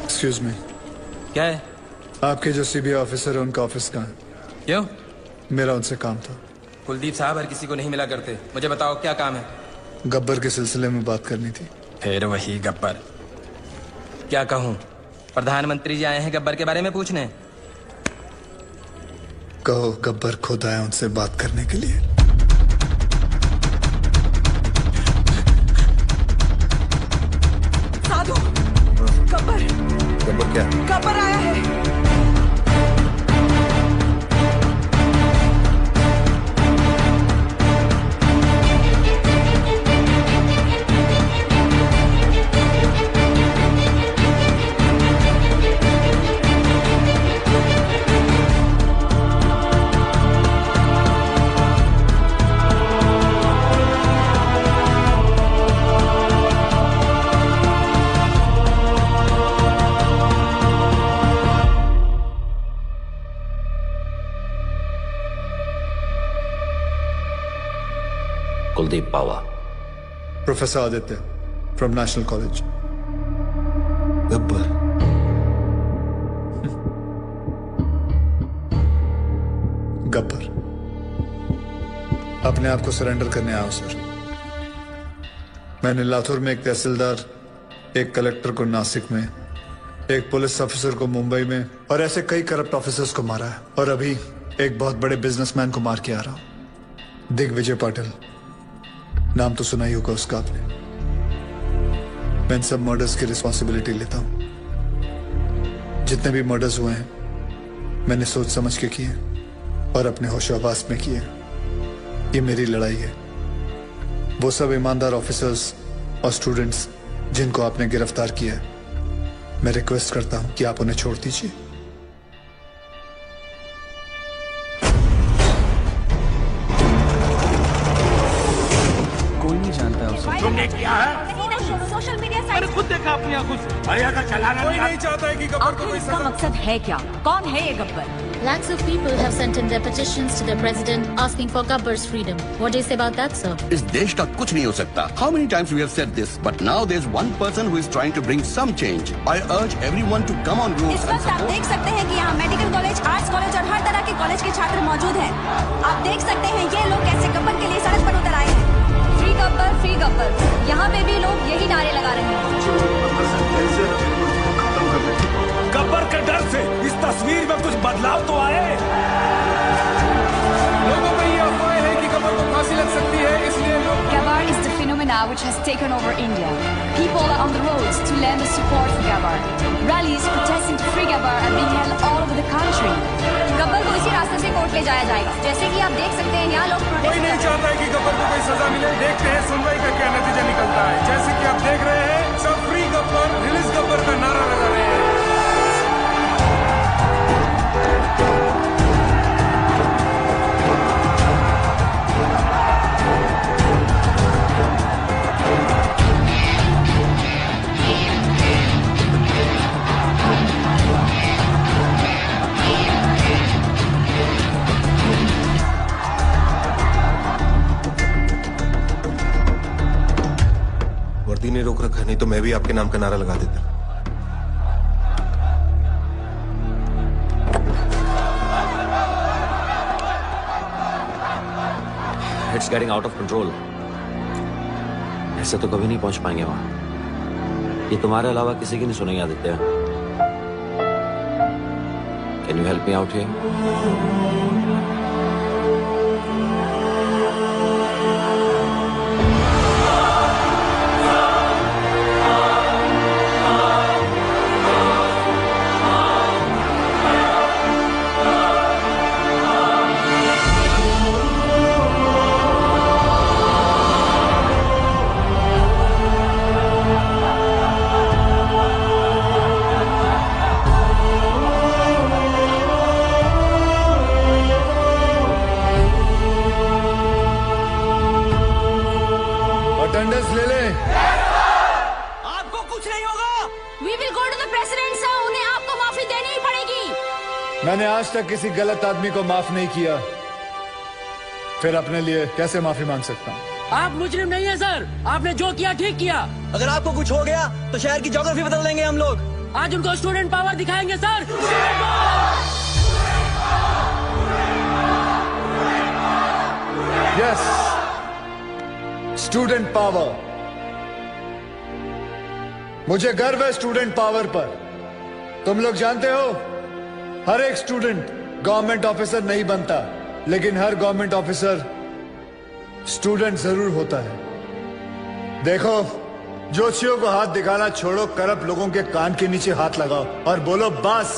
Excuse me. क्या है? आपके जो सीबीआई ऑफिसर है उनका ऑफिस कहाँ है? क्यों? मेरा उनसे काम था। कुलदीप साहब हर किसी को नहीं मिला करते। मुझे बताओ क्या काम है? गब्बर के सिलसिले में बात करनी थी। फिर वही गब्बर। क्या कहूँ? प्रधानमंत्री जी आए हैं गब्बर के बारे में पूछने। कहो गब्बर खुद आया उनसे बात करने के लिए। साधु, गब्बर गब्बर क्या? गब्बर आया है। Sandeep Pava. Professor Aditya from National College. Gabbar. Gabbar, अपने आप को सरेंडर करने आओ सर। मैंने लातूर में एक तहसीलदार, एक कलेक्टर को नासिक में, एक पुलिस ऑफिसर को मुंबई में और ऐसे कई करप्ट ऑफिसर्स को मारा है। और अभी एक बहुत बड़े बिजनेसमैन को मार के आ रहा हूं, दिग्विजय पाटिल। नाम तो सुना ही होगा उसका आपने। मैं इन सब मर्डर्स की रिस्पॉन्सिबिलिटी लेता हूं। जितने भी मर्डर्स हुए हैं मैंने सोच समझ के किए और अपने होशो-हवास में किए। ये मेरी लड़ाई है। वो सब ईमानदार ऑफिसर्स और स्टूडेंट्स जिनको आपने गिरफ्तार किया है, मैं रिक्वेस्ट करता हूं कि आप उन्हें छोड़ दीजिए। कोई नहीं जानता उसे। तुमने क्या है? सोशल मीडिया साइट खुद देखा अपनी आंखों से। मर्यादा चलाना कोई नहीं चाहता है कि गब्बर को कोई इसका मकसद है क्या? कौन है ये Gabbar? Lakhs of people have sent in their petitions to the president asking for Gabbar's freedom. What do you say about that, sir? इस देश का कुछ नहीं हो सकता. How many times we have said this, but now there's one person who is trying to bring some change. I urge everyone to come on roads इस and वक्त आप support. देख सकते हैं कि यहाँ मेडिकल कॉलेज, आर्ट्स कॉलेज और हर तरह के कॉलेज के छात्र मौजूद हैं। आप देख सकते हैं ये लोग कैसे गब्बर के लिए सड़क पर उतर आए हैं। Free Gabbar, free Gabbar. यहाँ पे भी लोग यही नारे लगा रहे हैं। गब्बर के डर से इस तस्वीर में कुछ बदलाव तो आए। लोगों में ये अफवाह है कि गब्बर को फांसी लग सकती है, इसलिए लोग Gabbar is the phenomena which has taken over India. People are on the roads to lend their support for Gabbar. Rallies protesting to free Gabbar are being held all over the country. Gabbar को इसी रास्ते से court ले जाया जाएगा। जैसे कि आप देख सकते हैं यहाँ लोग कोई नहीं चाहता है कि गब्बर को कोई सजा मिले। देखते हैं सुनवाई का क्या नतीजा निकलता है। जैसे कि आप देख रहे हैं, सब फ्री गब्बर, रिलीज गब्बर का नारा लगा रहे हैं। वर्दी ने रोक रखा, नहीं तो मैं भी आपके नाम का नारा लगा देता। It's getting out of control. ऐसे तो कभी नहीं पहुंच पाएंगे वहां। ये तुम्हारे अलावा किसी की नहीं सुनेंगे Aditya. Can you help me out here? Attendance ले लें। आपको कुछ नहीं होगा। We will go to the president, sir. उन्हें आपको माफी देनी ही पड़ेगी। मैंने आज तक किसी गलत आदमी को माफ नहीं किया, फिर अपने लिए कैसे माफी मांग सकता हूँ? आप मुजरिम नहीं है सर। आपने जो किया ठीक किया। अगर आपको कुछ हो गया तो शहर की ज्योग्राफी बदल देंगे हम लोग। आज उनको स्टूडेंट पावर दिखाएंगे सर। Yes, student power. मुझे गर्व है स्टूडेंट पावर पर। तुम लोग जानते हो, हर एक स्टूडेंट गवर्नमेंट ऑफिसर नहीं बनता, लेकिन हर गवर्नमेंट ऑफिसर स्टूडेंट जरूर होता है। देखो, जोशियों को हाथ दिखाना छोड़ो, करप्ट लोगों के कान के नीचे हाथ लगाओ और बोलो बस।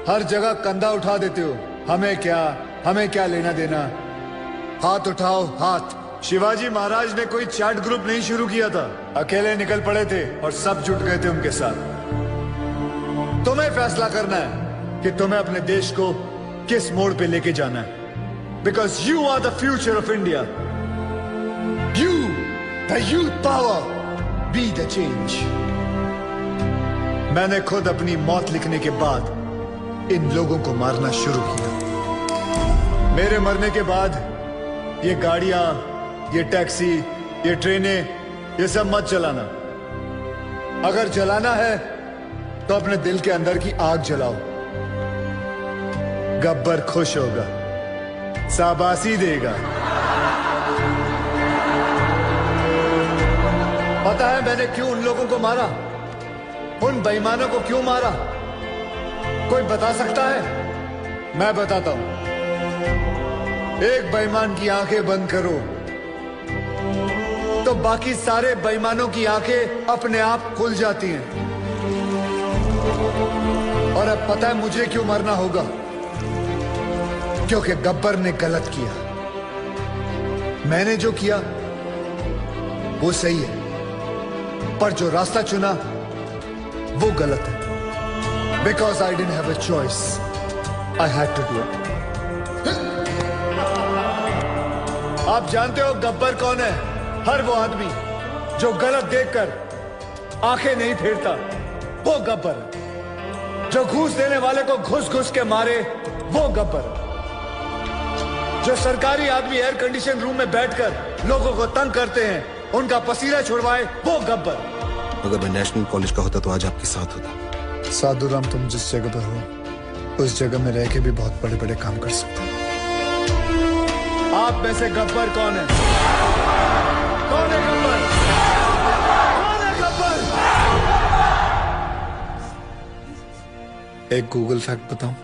हर जगह कंधा उठा देते हो, हमें क्या लेना देना। हाथ उठाओ, हाथ। शिवाजी महाराज ने कोई चैट ग्रुप नहीं शुरू किया था, अकेले निकल पड़े थे और सब जुट गए थे उनके साथ। तुम्हें फैसला करना है कि तुम्हें अपने देश को किस मोड़ पे लेके जाना है। Because you are the future of India. You, the youth power, be the change. मैंने खुद अपनी मौत लिखने के बाद इन लोगों को मारना शुरू किया। मेरे मरने के बाद ये गाड़ियां, ये टैक्सी, ये ट्रेनें, ये सब मत चलाना। अगर जलाना है तो अपने दिल के अंदर की आग जलाओ। गब्बर खुश होगा, शाबाशी देगा। पता है मैंने क्यों उन लोगों को मारा, उन बेईमानों को क्यों मारा? कोई बता सकता है? मैं बताता हूं। एक बेईमान की आंखें बंद करो तो बाकी सारे बेईमानों की आंखें अपने आप खुल जाती हैं। और अब पता है मुझे क्यों मरना होगा? क्योंकि गब्बर ने गलत किया। मैंने जो किया वो सही है, पर जो रास्ता चुना वो गलत है। Because I didn't have a choice, I had to do it. आप जानते हो गब्बर कौन है? हर वो आदमी जो गलत देखकर आंखें नहीं फेरता, वो गब्बर है। जो घूस देने वाले को घुस घुस के मारे, वो गब्बर है। जो सरकारी आदमी एयर कंडीशन रूम में बैठकर लोगों को तंग करते हैं, उनका पसीना छुड़वाए, वो गब्बर। अगर मैं नेशनल कॉलेज का होता तो आज आपके साथ होता। साधुराम, तुम जिस जगह पर हो उस जगह में रह के भी बहुत बड़े बड़े काम कर सकते हो। आप में से गब्बर कौन है? कौन है गब्बर? कौन है गब्बर? एक गूगल फैक्ट बताऊं?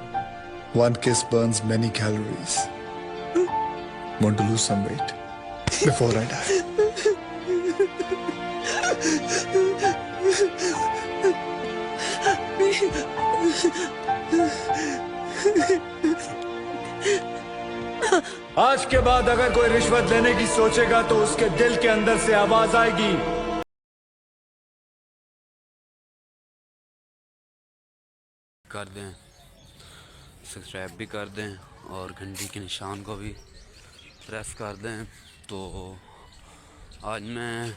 One kiss burns many calories. Want to lose some weight before I die? आज के बाद अगर कोई रिश्वत लेने की सोचेगा तो उसके दिल के अंदर से आवाज आएगी, कर दें, सब्सक्राइब भी कर दें और घंटी के निशान को भी प्रेस कर दें। तो आज मैं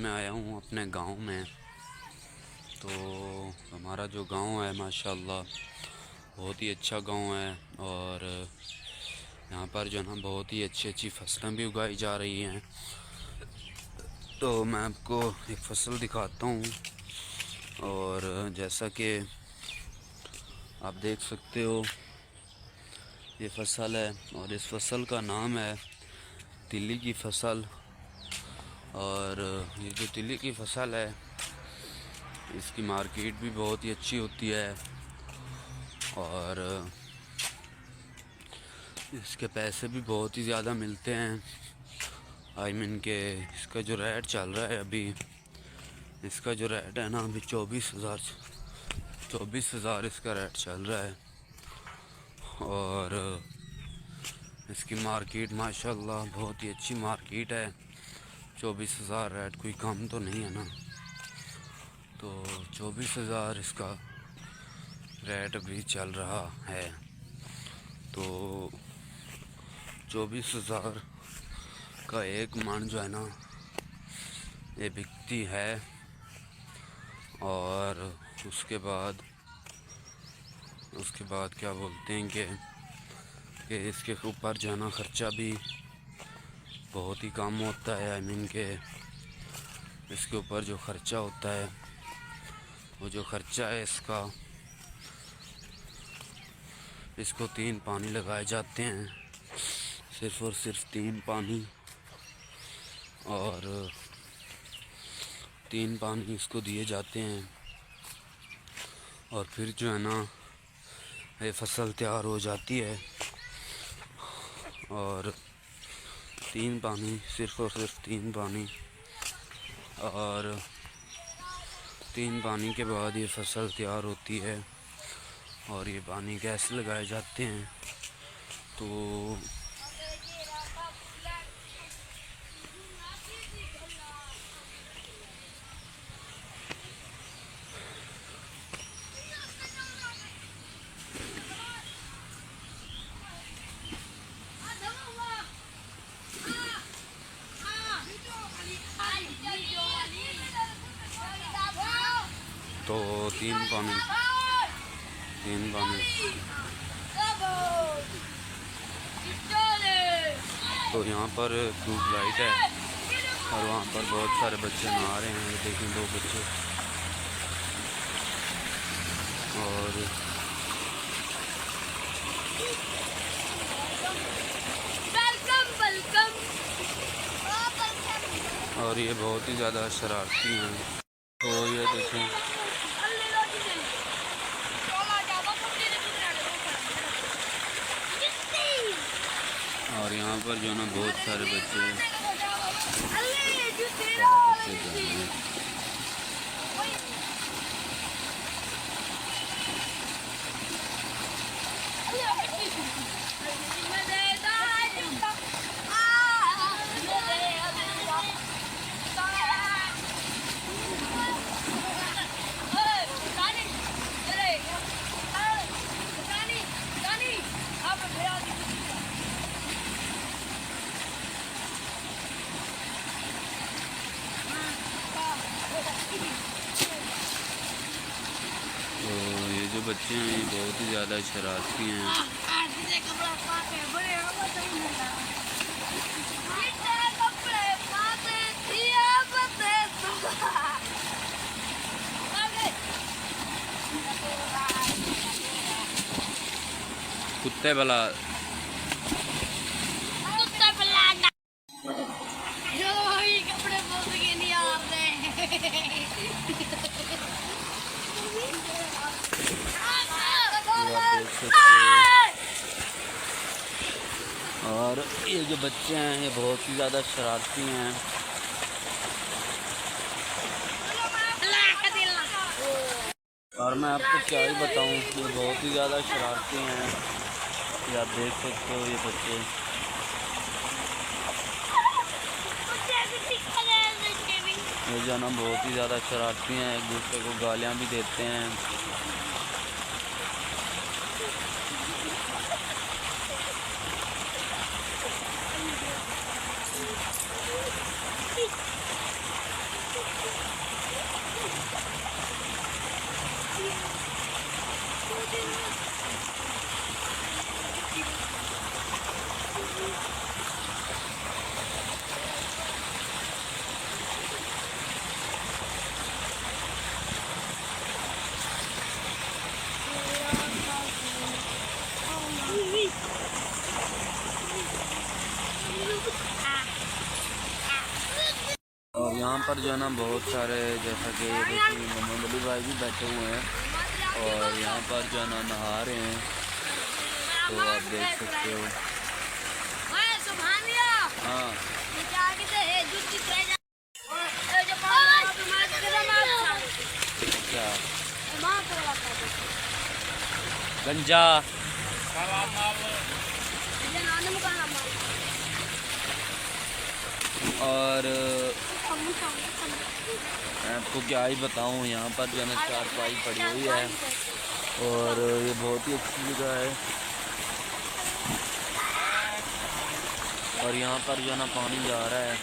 आया हूँ अपने गांव में। तो हमारा जो गांव है माशाल्लाह बहुत ही अच्छा गांव है और यहाँ पर जो है ना बहुत ही अच्छी फसलें भी उगाई जा रही हैं। तो मैं आपको एक फसल दिखाता हूँ और जैसा कि आप देख सकते हो ये फसल है और इस फसल का नाम है तिल्ली की फसल। और ये जो तिल्ली की फसल है इसकी मार्केट भी बहुत ही अच्छी होती है और इसके पैसे भी बहुत ही ज़्यादा मिलते हैं। आई मीन के इसका जो रेट चल रहा है अभी, इसका जो रेट है ना अभी 24,000 इसका रेट चल रहा है। और इसकी मार्केट माशाल्लाह बहुत ही अच्छी मार्केट है। 24,000 रेट कोई कम तो नहीं है ना। तो 24,000 इसका रेट अभी चल रहा है। तो 24,000 का एक मन जो है ना ये बिकती है। और उसके बाद क्या बोलते हैं कि इसके ऊपर जो है ना ख़र्चा भी बहुत ही कम होता है। आई मीन के इसके ऊपर जो ख़र्चा होता है वो जो ख़र्चा है इसको 3 पानी लगाए जाते हैं, सिर्फ़ और सिर्फ 3 पानी। और 3 पानी इसको दिए जाते हैं और फिर जो है ना ये फसल तैयार हो जाती है। और 3 पानी, सिर्फ़ और सिर्फ 3 पानी। और 3 पानी के बाद ये फसल तैयार होती है और ये पानी कैसे लगाए जाते हैं। तो तो 3 पानी तो और यहाँ पर ट्यूब लाइट है और वहाँ पर बहुत सारे बच्चे नहा रहे हैं। देखें 2 बच्चे और ये बहुत ही ज़्यादा शरारती हैं। तो ये देखें और यहाँ पर जो ना बहुत सारे बच्चे बच्चे हैं ये बहुत ही ज़्यादा शरारती हैं। कुत्ते वाला कपड़े बोल के नहीं आते और ये जो बच्चे हैं ये बहुत ही ज़्यादा शरारती हैं। और मैं आपको क्या ही बताऊं, ये बहुत ही ज़्यादा शरारती हैं। ये आप देख सकते हो ये बच्चे। ये जो ना बहुत ही ज़्यादा शरारती हैं, एक दूसरे को गालियाँ भी देते हैं। और यहाँ पर जो है ना बहुत सारे, जैसा कि देखिए मोहम्मद अली भाई भी बैठे हुए हैं और यहाँ पर जो है ना नहा रहे हैं। तो आप देख सकते हो। हाँ क्या गंजा और मैं आपको क्या ही बताऊं, यहाँ पर जो है ना चारपाई पड़ी हुई है और ये बहुत ही अच्छी जगह है। और यहाँ पर जो है ना पानी जा रहा है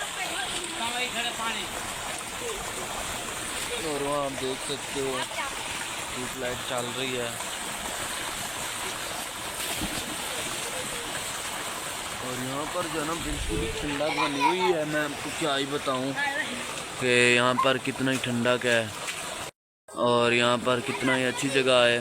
और वहाँ आप देख सकते हो ट्यूबलाइट चल रही है। और यहाँ पर जो है ना बिल्कुल ही ठंडक बनी हुई है। मैं आपको क्या ही बताऊं कि यहाँ पर कितना ही ठंडक है और यहाँ पर कितना ही अच्छी जगह है।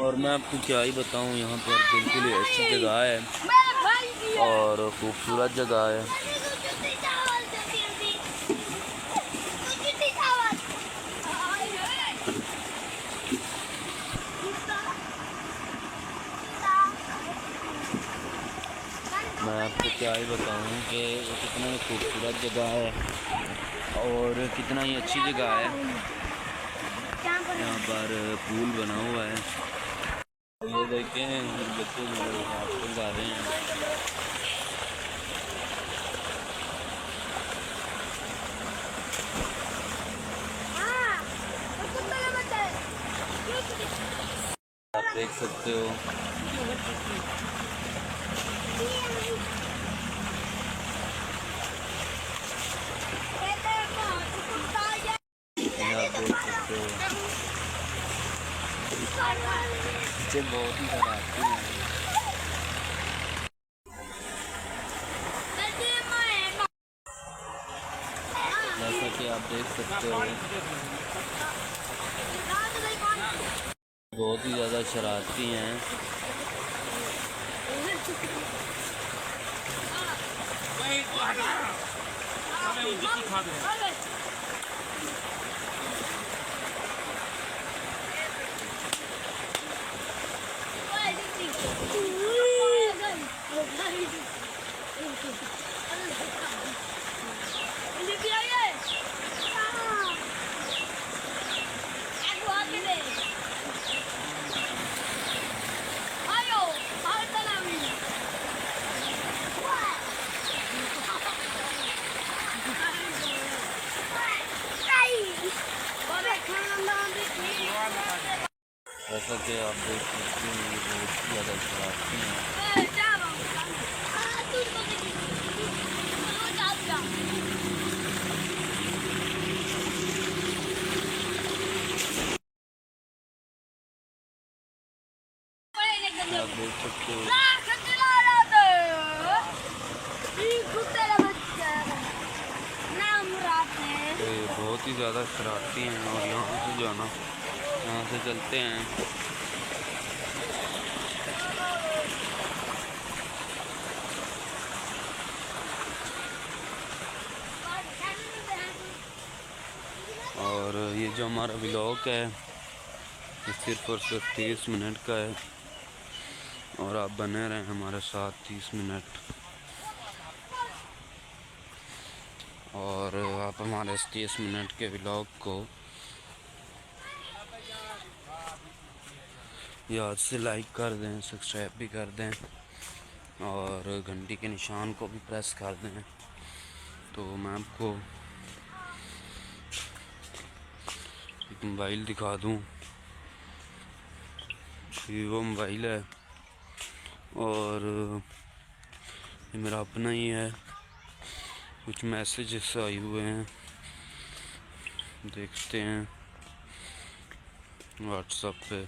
और मैं आपको क्या ही बताऊं, यहाँ पर बिल्कुल ही अच्छी जगह है और खूबसूरत जगह है। मैं आपको क्या ही बताऊं कि ये कितना ही खूबसूरत जगह है और कितना ही अच्छी जगह है। यहाँ पर पूल बना हुआ है। ये देखें बच्चे मेरे राफ्टिंग कर रहे हैं। आप देख सकते हो। आप देख सकते हो बच्चे बहुत ही शरारती हैं। जैसा कि आप देख सकते हो बहुत ही ज़्यादा शरारती हैं। जैसा कि आप देख सकते हैं ये बहुत ही ज़्यादा शरारती हैं। आप देख सकते हो ये बहुत ही ज़्यादा शरारती हैं। और यहाँ से जाना, यहाँ से चलते हैं। और ये जो हमारा व्लॉग है ये सिर्फ और सिर्फ 30 मिनट का है और आप बने रहें हमारे साथ 30 मिनट। और आप हमारे इस 30 मिनट के व्लॉग को याद से लाइक कर दें, सब्सक्राइब भी कर दें और घंटी के निशान को भी प्रेस कर दें। तो मैं आपको एक मोबाइल दिखा दूं। वीवो मोबाइल है और ये मेरा अपना ही है। कुछ मैसेजेस आए हुए हैं, देखते हैं व्हाट्सएप पे।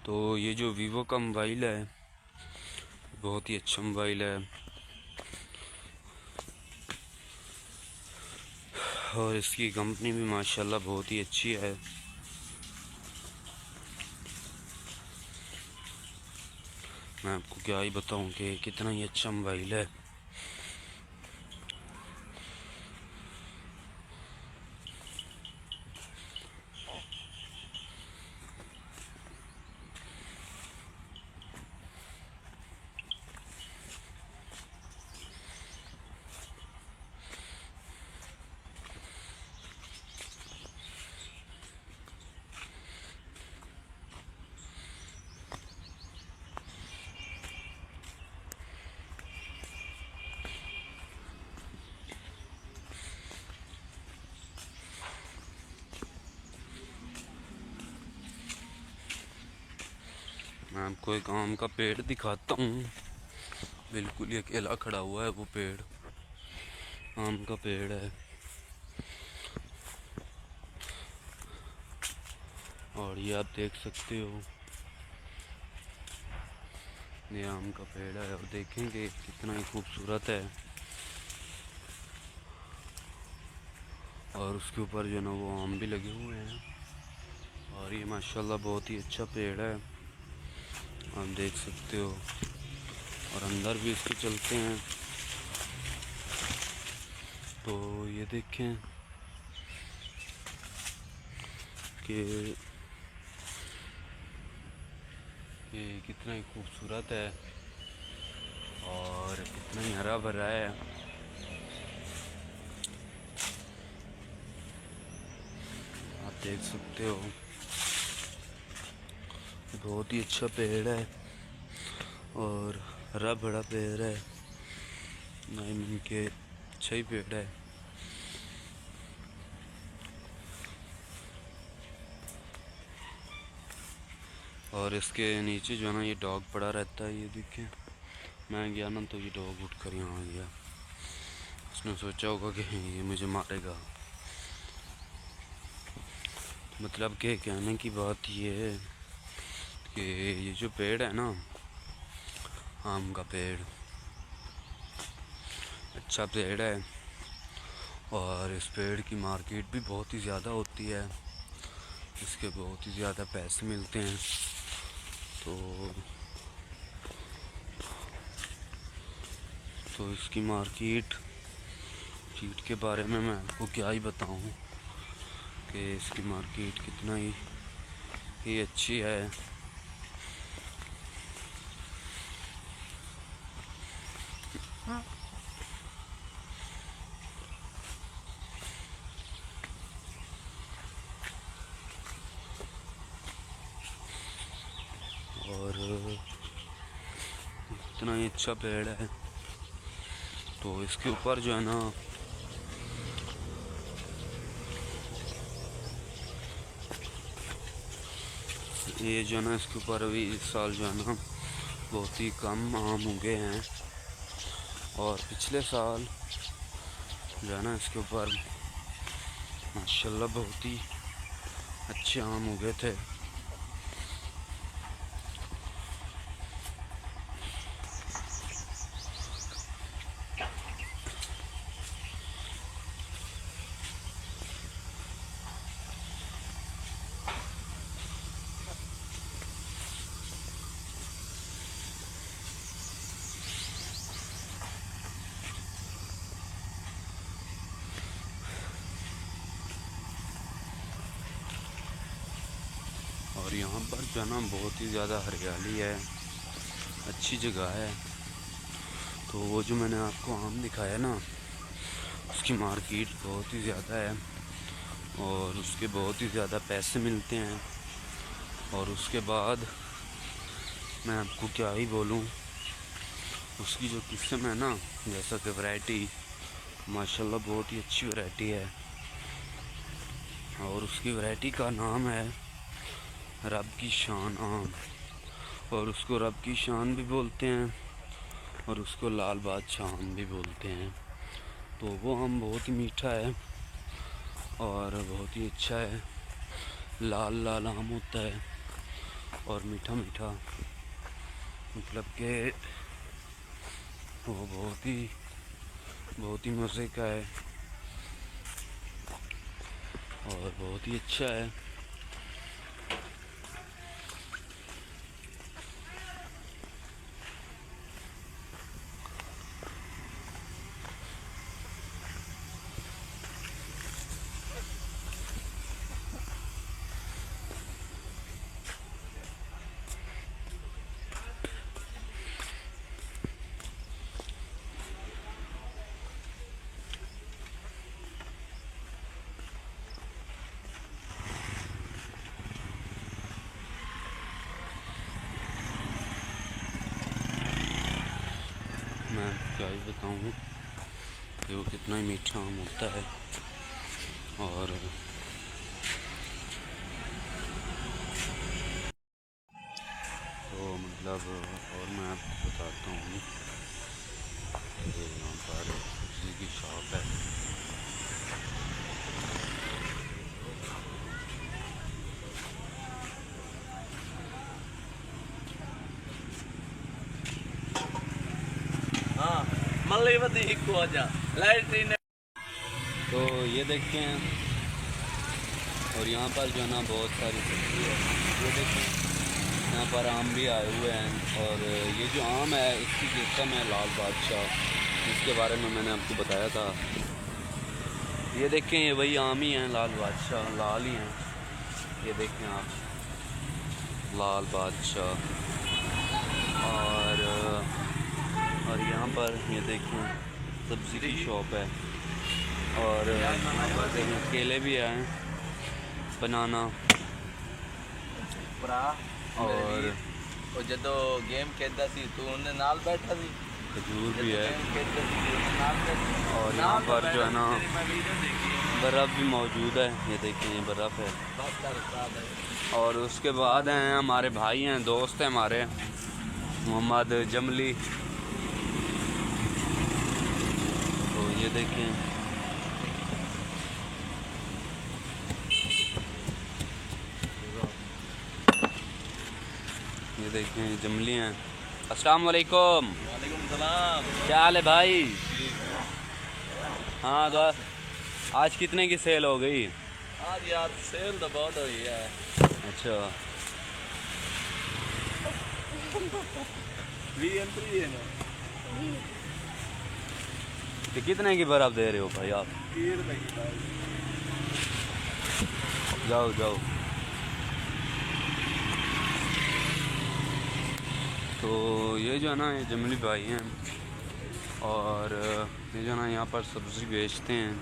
तो ये जो वीवो का मोबाइल है बहुत ही अच्छा मोबाइल है और इसकी कंपनी भी माशाल्लाह बहुत ही अच्छी है। मैं आपको क्या ही बताऊं कि कितना ही अच्छा मोबाइल है। मैं आपको एक आम का पेड़ दिखाता हूँ। बिल्कुल ही अकेला खड़ा हुआ है वो पेड़, आम का पेड़ है। और ये आप देख सकते हो ये आम का पेड़ है और देखेंगे कितना ही खूबसूरत है। और उसके ऊपर जो ना वो आम भी लगे हुए हैं और ये माशाल्लाह बहुत ही अच्छा पेड़ है, आप देख सकते हो। और अंदर भी इसके चलते हैं तो ये देखें कि ये कितना ही खूबसूरत है और कितना ही हरा भरा है। आप देख सकते हो बहुत ही अच्छा पेड़ है और हरा भरा पेड़ है, नीम के अच्छा ही पेड़ है। और इसके नीचे जो है ना ये डॉग पड़ा रहता है। ये देखिए मैं गया ना तो ये डॉग उठ कर यहाँ आ गया। उसने सोचा होगा कि ये मुझे मारेगा। मतलब कि कहने की बात ये है कि ये जो पेड़ है ना, आम का पेड़, अच्छा पेड़ है और इस पेड़ की मार्केट भी बहुत ही ज़्यादा होती है। इसके बहुत ही ज़्यादा पैसे मिलते हैं। तो इसकी मार्केट के बारे में मैं आपको क्या ही बताऊं कि इसकी मार्केट कितना ही अच्छी है। और इतना ही अच्छा पेड़ है। तो इसके ऊपर जो है ना ये जो है ना इसके ऊपर अभी इस साल जो है ना बहुत ही कम आम उगे हैं और पिछले साल जो है ना इसके ऊपर माशाल्लाह बहुत ही अच्छे आम उगे थे। और यहाँ पर जो है ना बहुत ही ज़्यादा हरियाली है, अच्छी जगह है। तो वो जो मैंने आपको आम दिखाया ना उसकी मार्केट बहुत ही ज़्यादा है और उसके बहुत ही ज़्यादा पैसे मिलते हैं। और उसके बाद मैं आपको क्या ही बोलूँ, उसकी जो किस्म है ना, जैसा कि वैरायटी माशाल्लाह बहुत ही अच्छी वैरायटी है और उसकी वैरायटी का नाम है रब की शान आम। और उसको रब की शान भी बोलते हैं और उसको लाल बादशाह आम भी बोलते हैं। तो वो आम बहुत ही मीठा है और बहुत ही अच्छा है। लाल लाल आम होता है और मीठा मीठा, मतलब कि वो बहुत ही मज़े का है और बहुत ही अच्छा है। मैं क्या ही बताऊँ कि वो कितना ही मीठा आम होता है। और तो मतलब और मैं आपको बताता हूँ कि यहाँ पर बिजली की शॉप है। तो ये देखते हैं। और यहाँ पर जो है ना बहुत सारी सब्जी है। ये देखें यहाँ पर आम भी आए हुए हैं। और ये जो आम है इसकी किस्म है लाल बादशाह, जिसके बारे में मैंने आपको बताया था। ये देखें ये वही आम ही हैं, लाल बादशाह, लाल ही हैं। ये देखें आप, लाल बादशाह। और यहाँ पर ये देखें सब्ज़ी की शॉप है। और देखें केले भी हैं, बनाना। और जो गेम खेलता सी तू उन्हें नाल बैठा सी, खजूर भी है। और यहाँ पर जो है ना बर्फ़ भी मौजूद है, ये देखें ये बर्फ़ है। और उसके बाद हैं हमारे भाई हैं, दोस्त हैं हमारे, मोहम्मद जमली। तो ये देखें जमली हैं। अस्सलाम वालेकुम। वालेकुम सलाम। क्या हाल है भाई? हाँ तो आज कितने की सेल हो गई? आज यार सेल तो बहुत हुई है। अच्छा, एंट्री है ना। तो कितने की बर्फ दे रहे हो भाई आप? 30 रुपए की। जाओ जाओ। तो ये जो है ना ये जमली भाई हैं, और ये जो है ना यहाँ पर सब्ज़ी बेचते हैं।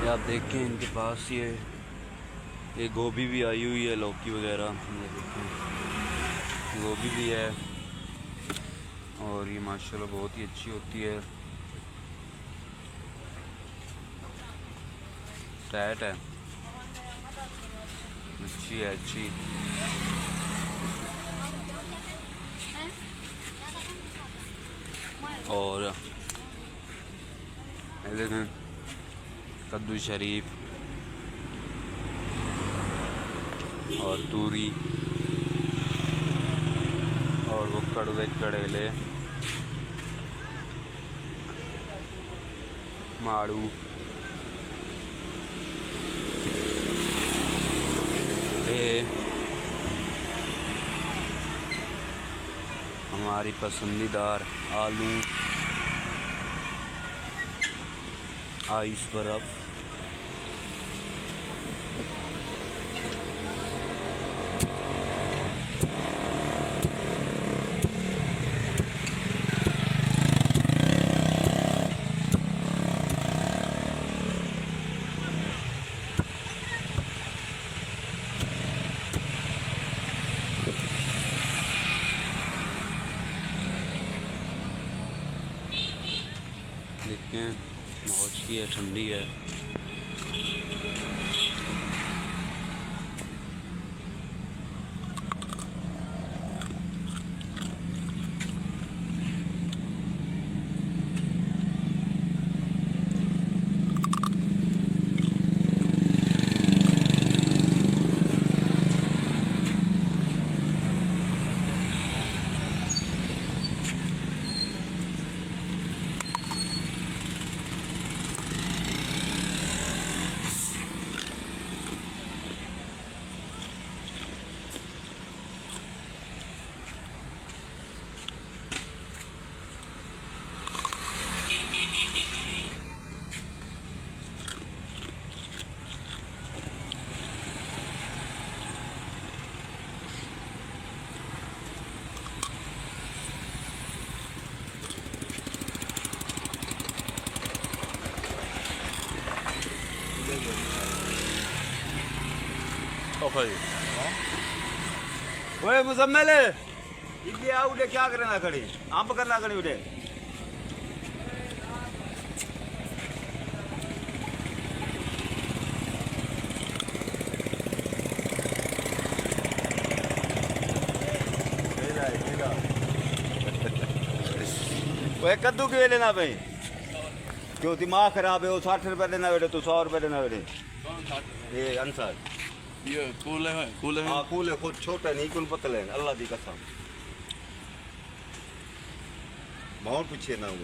ये आप देखें इनके पास ये गोभी भी आई हुई है, लौकी वगैरह, ये देखें गोभी भी है। और ये माशाल्लाह बहुत ही अच्छी होती है, टाइट है, अच्छी है अच्छी। और ये देखें कद्दू शरीफ और तूरी और वो कड़वे कड़ेले, माड़ू, ये हमारी पसंदीदार आलू, आइस बर्फ, देखें बहुत ही है, ठंडी है। ओए मुजम्मिल, इधर आ, उधर क्या करना खड़ी? आप करना खड़ी उधर। ओए कद्दू क्यों लेना भाई? क्यों दिमाग खराब है? वो 60 रुपए देना बेटे, तू 100 रुपए देना बेटे। ये अंसार ये कूल है, कूल है। हाँ कूल है, खुद छोटा नहीं, कुल पतले हैं, अल्लाह दी कसम। बहुत पीछे ना हो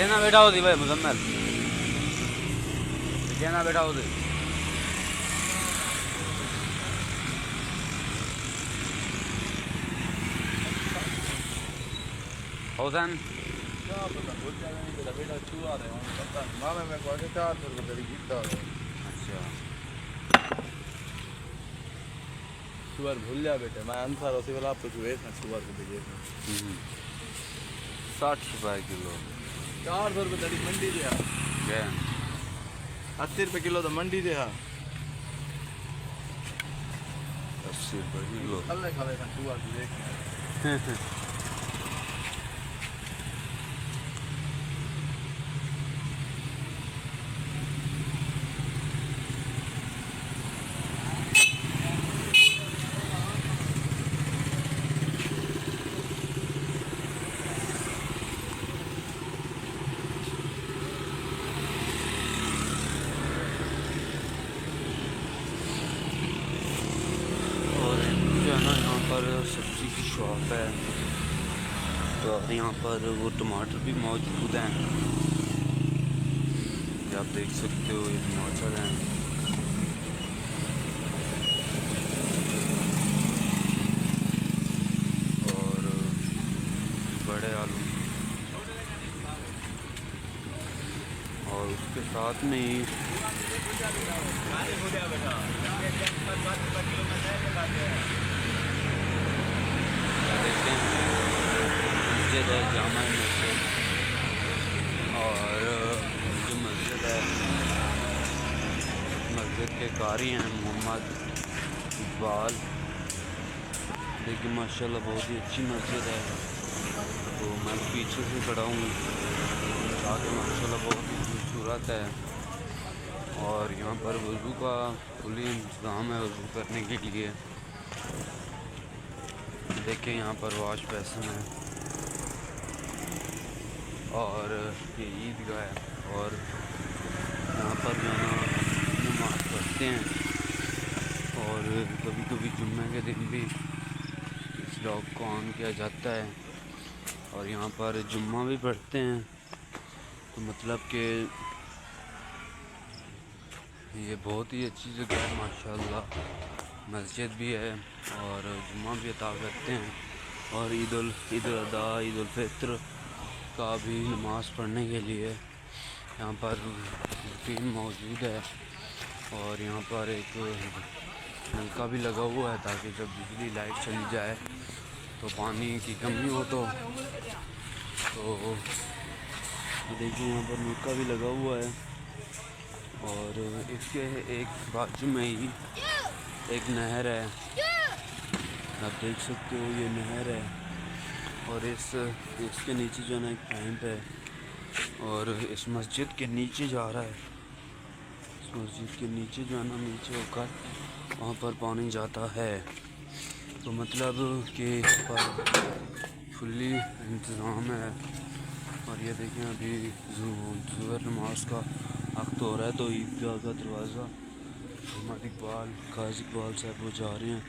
ना बेटा होती भाई मुजम्मिल। क्या ना बैठा उधर हौसन क्या पता बहुत ज्यादा नहीं पता बेटा छू आ रहे हैं पता नहीं मामे में को 400 रुपए तेरी गिफ्ट आ रहे अच्छा सुअर भूल जा बेटे मैं आंसर उसी वाला आपको जो है ना सुअर को भेजे 60 रुपए किलो 400 रुपए तेरी मंडी दे क्या 80 रुपए किलो तो मंडी दे 80 रुपए किलो खाले खाले ना सुअर को देख सब्जी की शॉप है तो यहाँ पर वो टमाटर भी मौजूद हैं ये आप देख सकते हो ये टमाटर हैं और बड़े आलू और उसके साथ में ही मस्जिद है जामा मस्जिद और जो मस्जिद है मस्जिद के कारी हैं मोहम्मद इकबाल देखिए माशाल्लाह बहुत ही अच्छी मस्जिद है तो मैं पीछे से खड़ा हूँ आगे माशाल्लाह बहुत ही खूबसूरत है और यहाँ पर वज़ू का फुली इंतज़ाम है वज़ू करने के लिए देखिए यहाँ पर वाश बेसिन है और ये ईदगाह है और यहाँ पर जो है नमाज़ पढ़ते हैं और कभी कभी जुम्मे के दिन भी इस लॉक को ऑन किया जाता है और यहाँ पर जुम्मा भी पढ़ते हैं तो मतलब कि ये बहुत ही अच्छी जगह है माशाल्लाह मस्जिद भी है और जुम्मा भी अता करते हैं और ईद उल अदा ईद उल फित्र का भी नमाज़ पढ़ने के लिए यहाँ पर रूटीन मौजूद है और यहाँ पर एक नलका भी लगा हुआ है ताकि जब बिजली लाइट चली जाए तो पानी की कमी हो तो देखिए यहाँ पर नलका भी लगा हुआ है और इसके एक बाजू में ही एक नहर है आप देख सकते हो ये नहर है और इसके नीचे जो है ना एक पाइप है और इस मस्जिद के नीचे जा रहा है इस मस्जिद के नीचे जो है ना नीचे होकर वहाँ पर पानी जाता है तो मतलब कि पर फुल्ली इंतज़ाम है और ये देखें अभी ज़ुहर नमाज का वक्त हो रहा है तो ईदगाह का दरवाज़ा मोहम्मद इकबाल काजी इकबाल साहब वो जा रहे हैं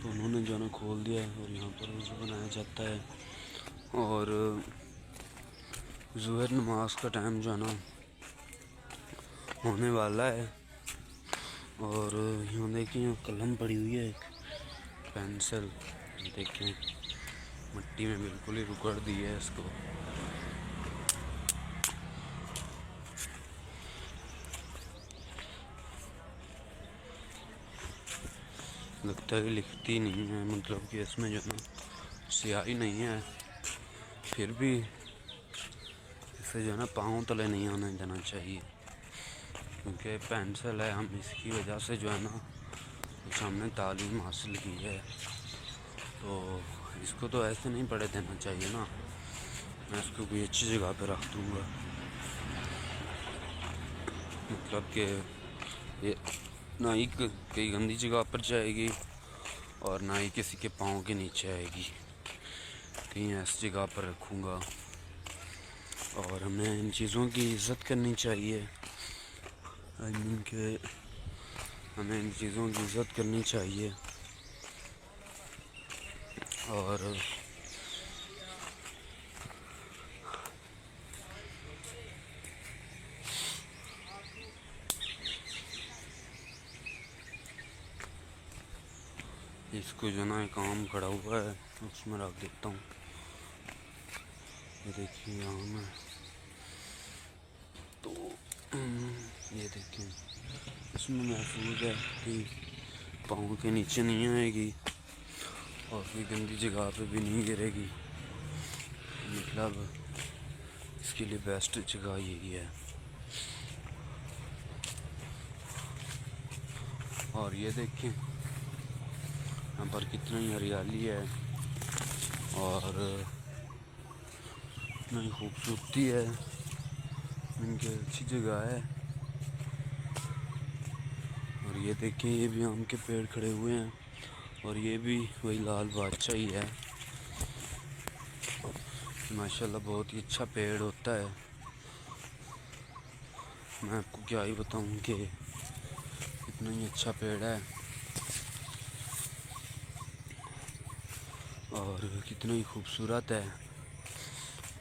तो उन्होंने जो है ना खोल दिया है और यहाँ पर वज़ू बनाया जाता है और ज़ुहर नमाज का टाइम जो है ना होने वाला है और यहाँ देखिए कलम पड़ी हुई है एक पेंसिल देखें मिट्टी में बिल्कुल ही रुकड़ दी है इसको लगता है कि लिखती नहीं है मतलब कि इसमें जो है ना स्याही नहीं है फिर भी इसे जो है ना पाँव तले नहीं आने देना चाहिए क्योंकि पेंसिल है हम इसकी वजह से जो है ना कुछ हमने तालीम हासिल की है तो इसको तो ऐसे नहीं पढ़े देना चाहिए ना मैं इसको कोई अच्छी जगह पे रख दूँगा मतलब कि ये ना ही कई गंदी जगह पर जाएगी और ना ही किसी के पाँव के नीचे आएगी कहीं ऐसी जगह पर रखूँगा और हमें इन चीज़ों की इज़्ज़त करनी चाहिए आई मीन के हमें इन चीज़ों की इज़्ज़त करनी चाहिए और इसको जो ना एक आम खड़ा हुआ है उसमें रख देता हूँ। ये देखिए आम है, तो ये देखिए इसमें महफूज है कि पाँव के नीचे नहीं आएगी और कोई गंदी जगह पे भी नहीं गिरेगी। मतलब इसके लिए बेस्ट जगह यही है। और ये देखें यहाँ पर कितनी हरियाली है और इतनी खूबसूरती है, इनकी अच्छी जगह है। और ये देखें ये भी आम के पेड़ खड़े हुए हैं और ये भी वही लाल बादशाह ही है। माशाल्लाह बहुत ही अच्छा पेड़ होता है। मैं आपको क्या ही बताऊं कि इतना ही अच्छा पेड़ है और कितना ही खूबसूरत है।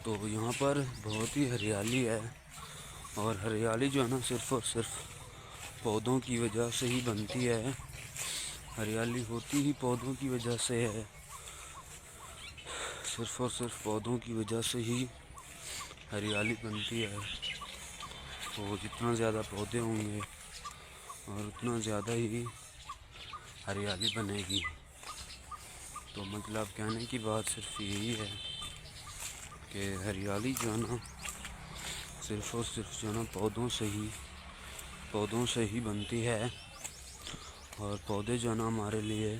तो यहाँ पर बहुत ही हरियाली है और हरियाली जो है ना सिर्फ़ और सिर्फ पौधों की वजह से ही बनती है। हरियाली होती ही पौधों की वजह से है, सिर्फ़ और सिर्फ पौधों की वजह से ही हरियाली बनती है। तो जितना ज़्यादा पौधे होंगे और उतना ज़्यादा ही हरियाली बनेगी। तो मतलब कहने की बात सिर्फ यही है कि हरियाली जो है ना सिर्फ़ और सिर्फ जो है ना पौधों से ही बनती है। और पौधे जो है ना हमारे लिए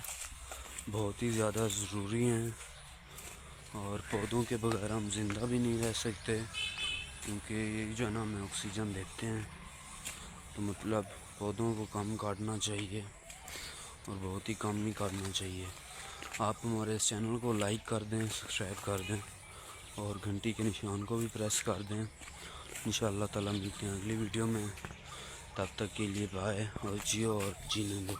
बहुत ही ज़्यादा ज़रूरी हैं और पौधों के बगैर हम ज़िंदा भी नहीं रह सकते, क्योंकि ये जो है ना हमें ऑक्सीजन देते हैं। तो मतलब पौधों को कम काटना चाहिए और बहुत ही कम ही काटना चाहिए। आप हमारे इस चैनल को लाइक कर दें, सब्सक्राइब कर दें और घंटी के निशान को भी प्रेस कर दें। इंशाअल्लाह ताला मिलते हैं अगली वीडियो में। तब तक के लिए बाय और जियो और जीने दो।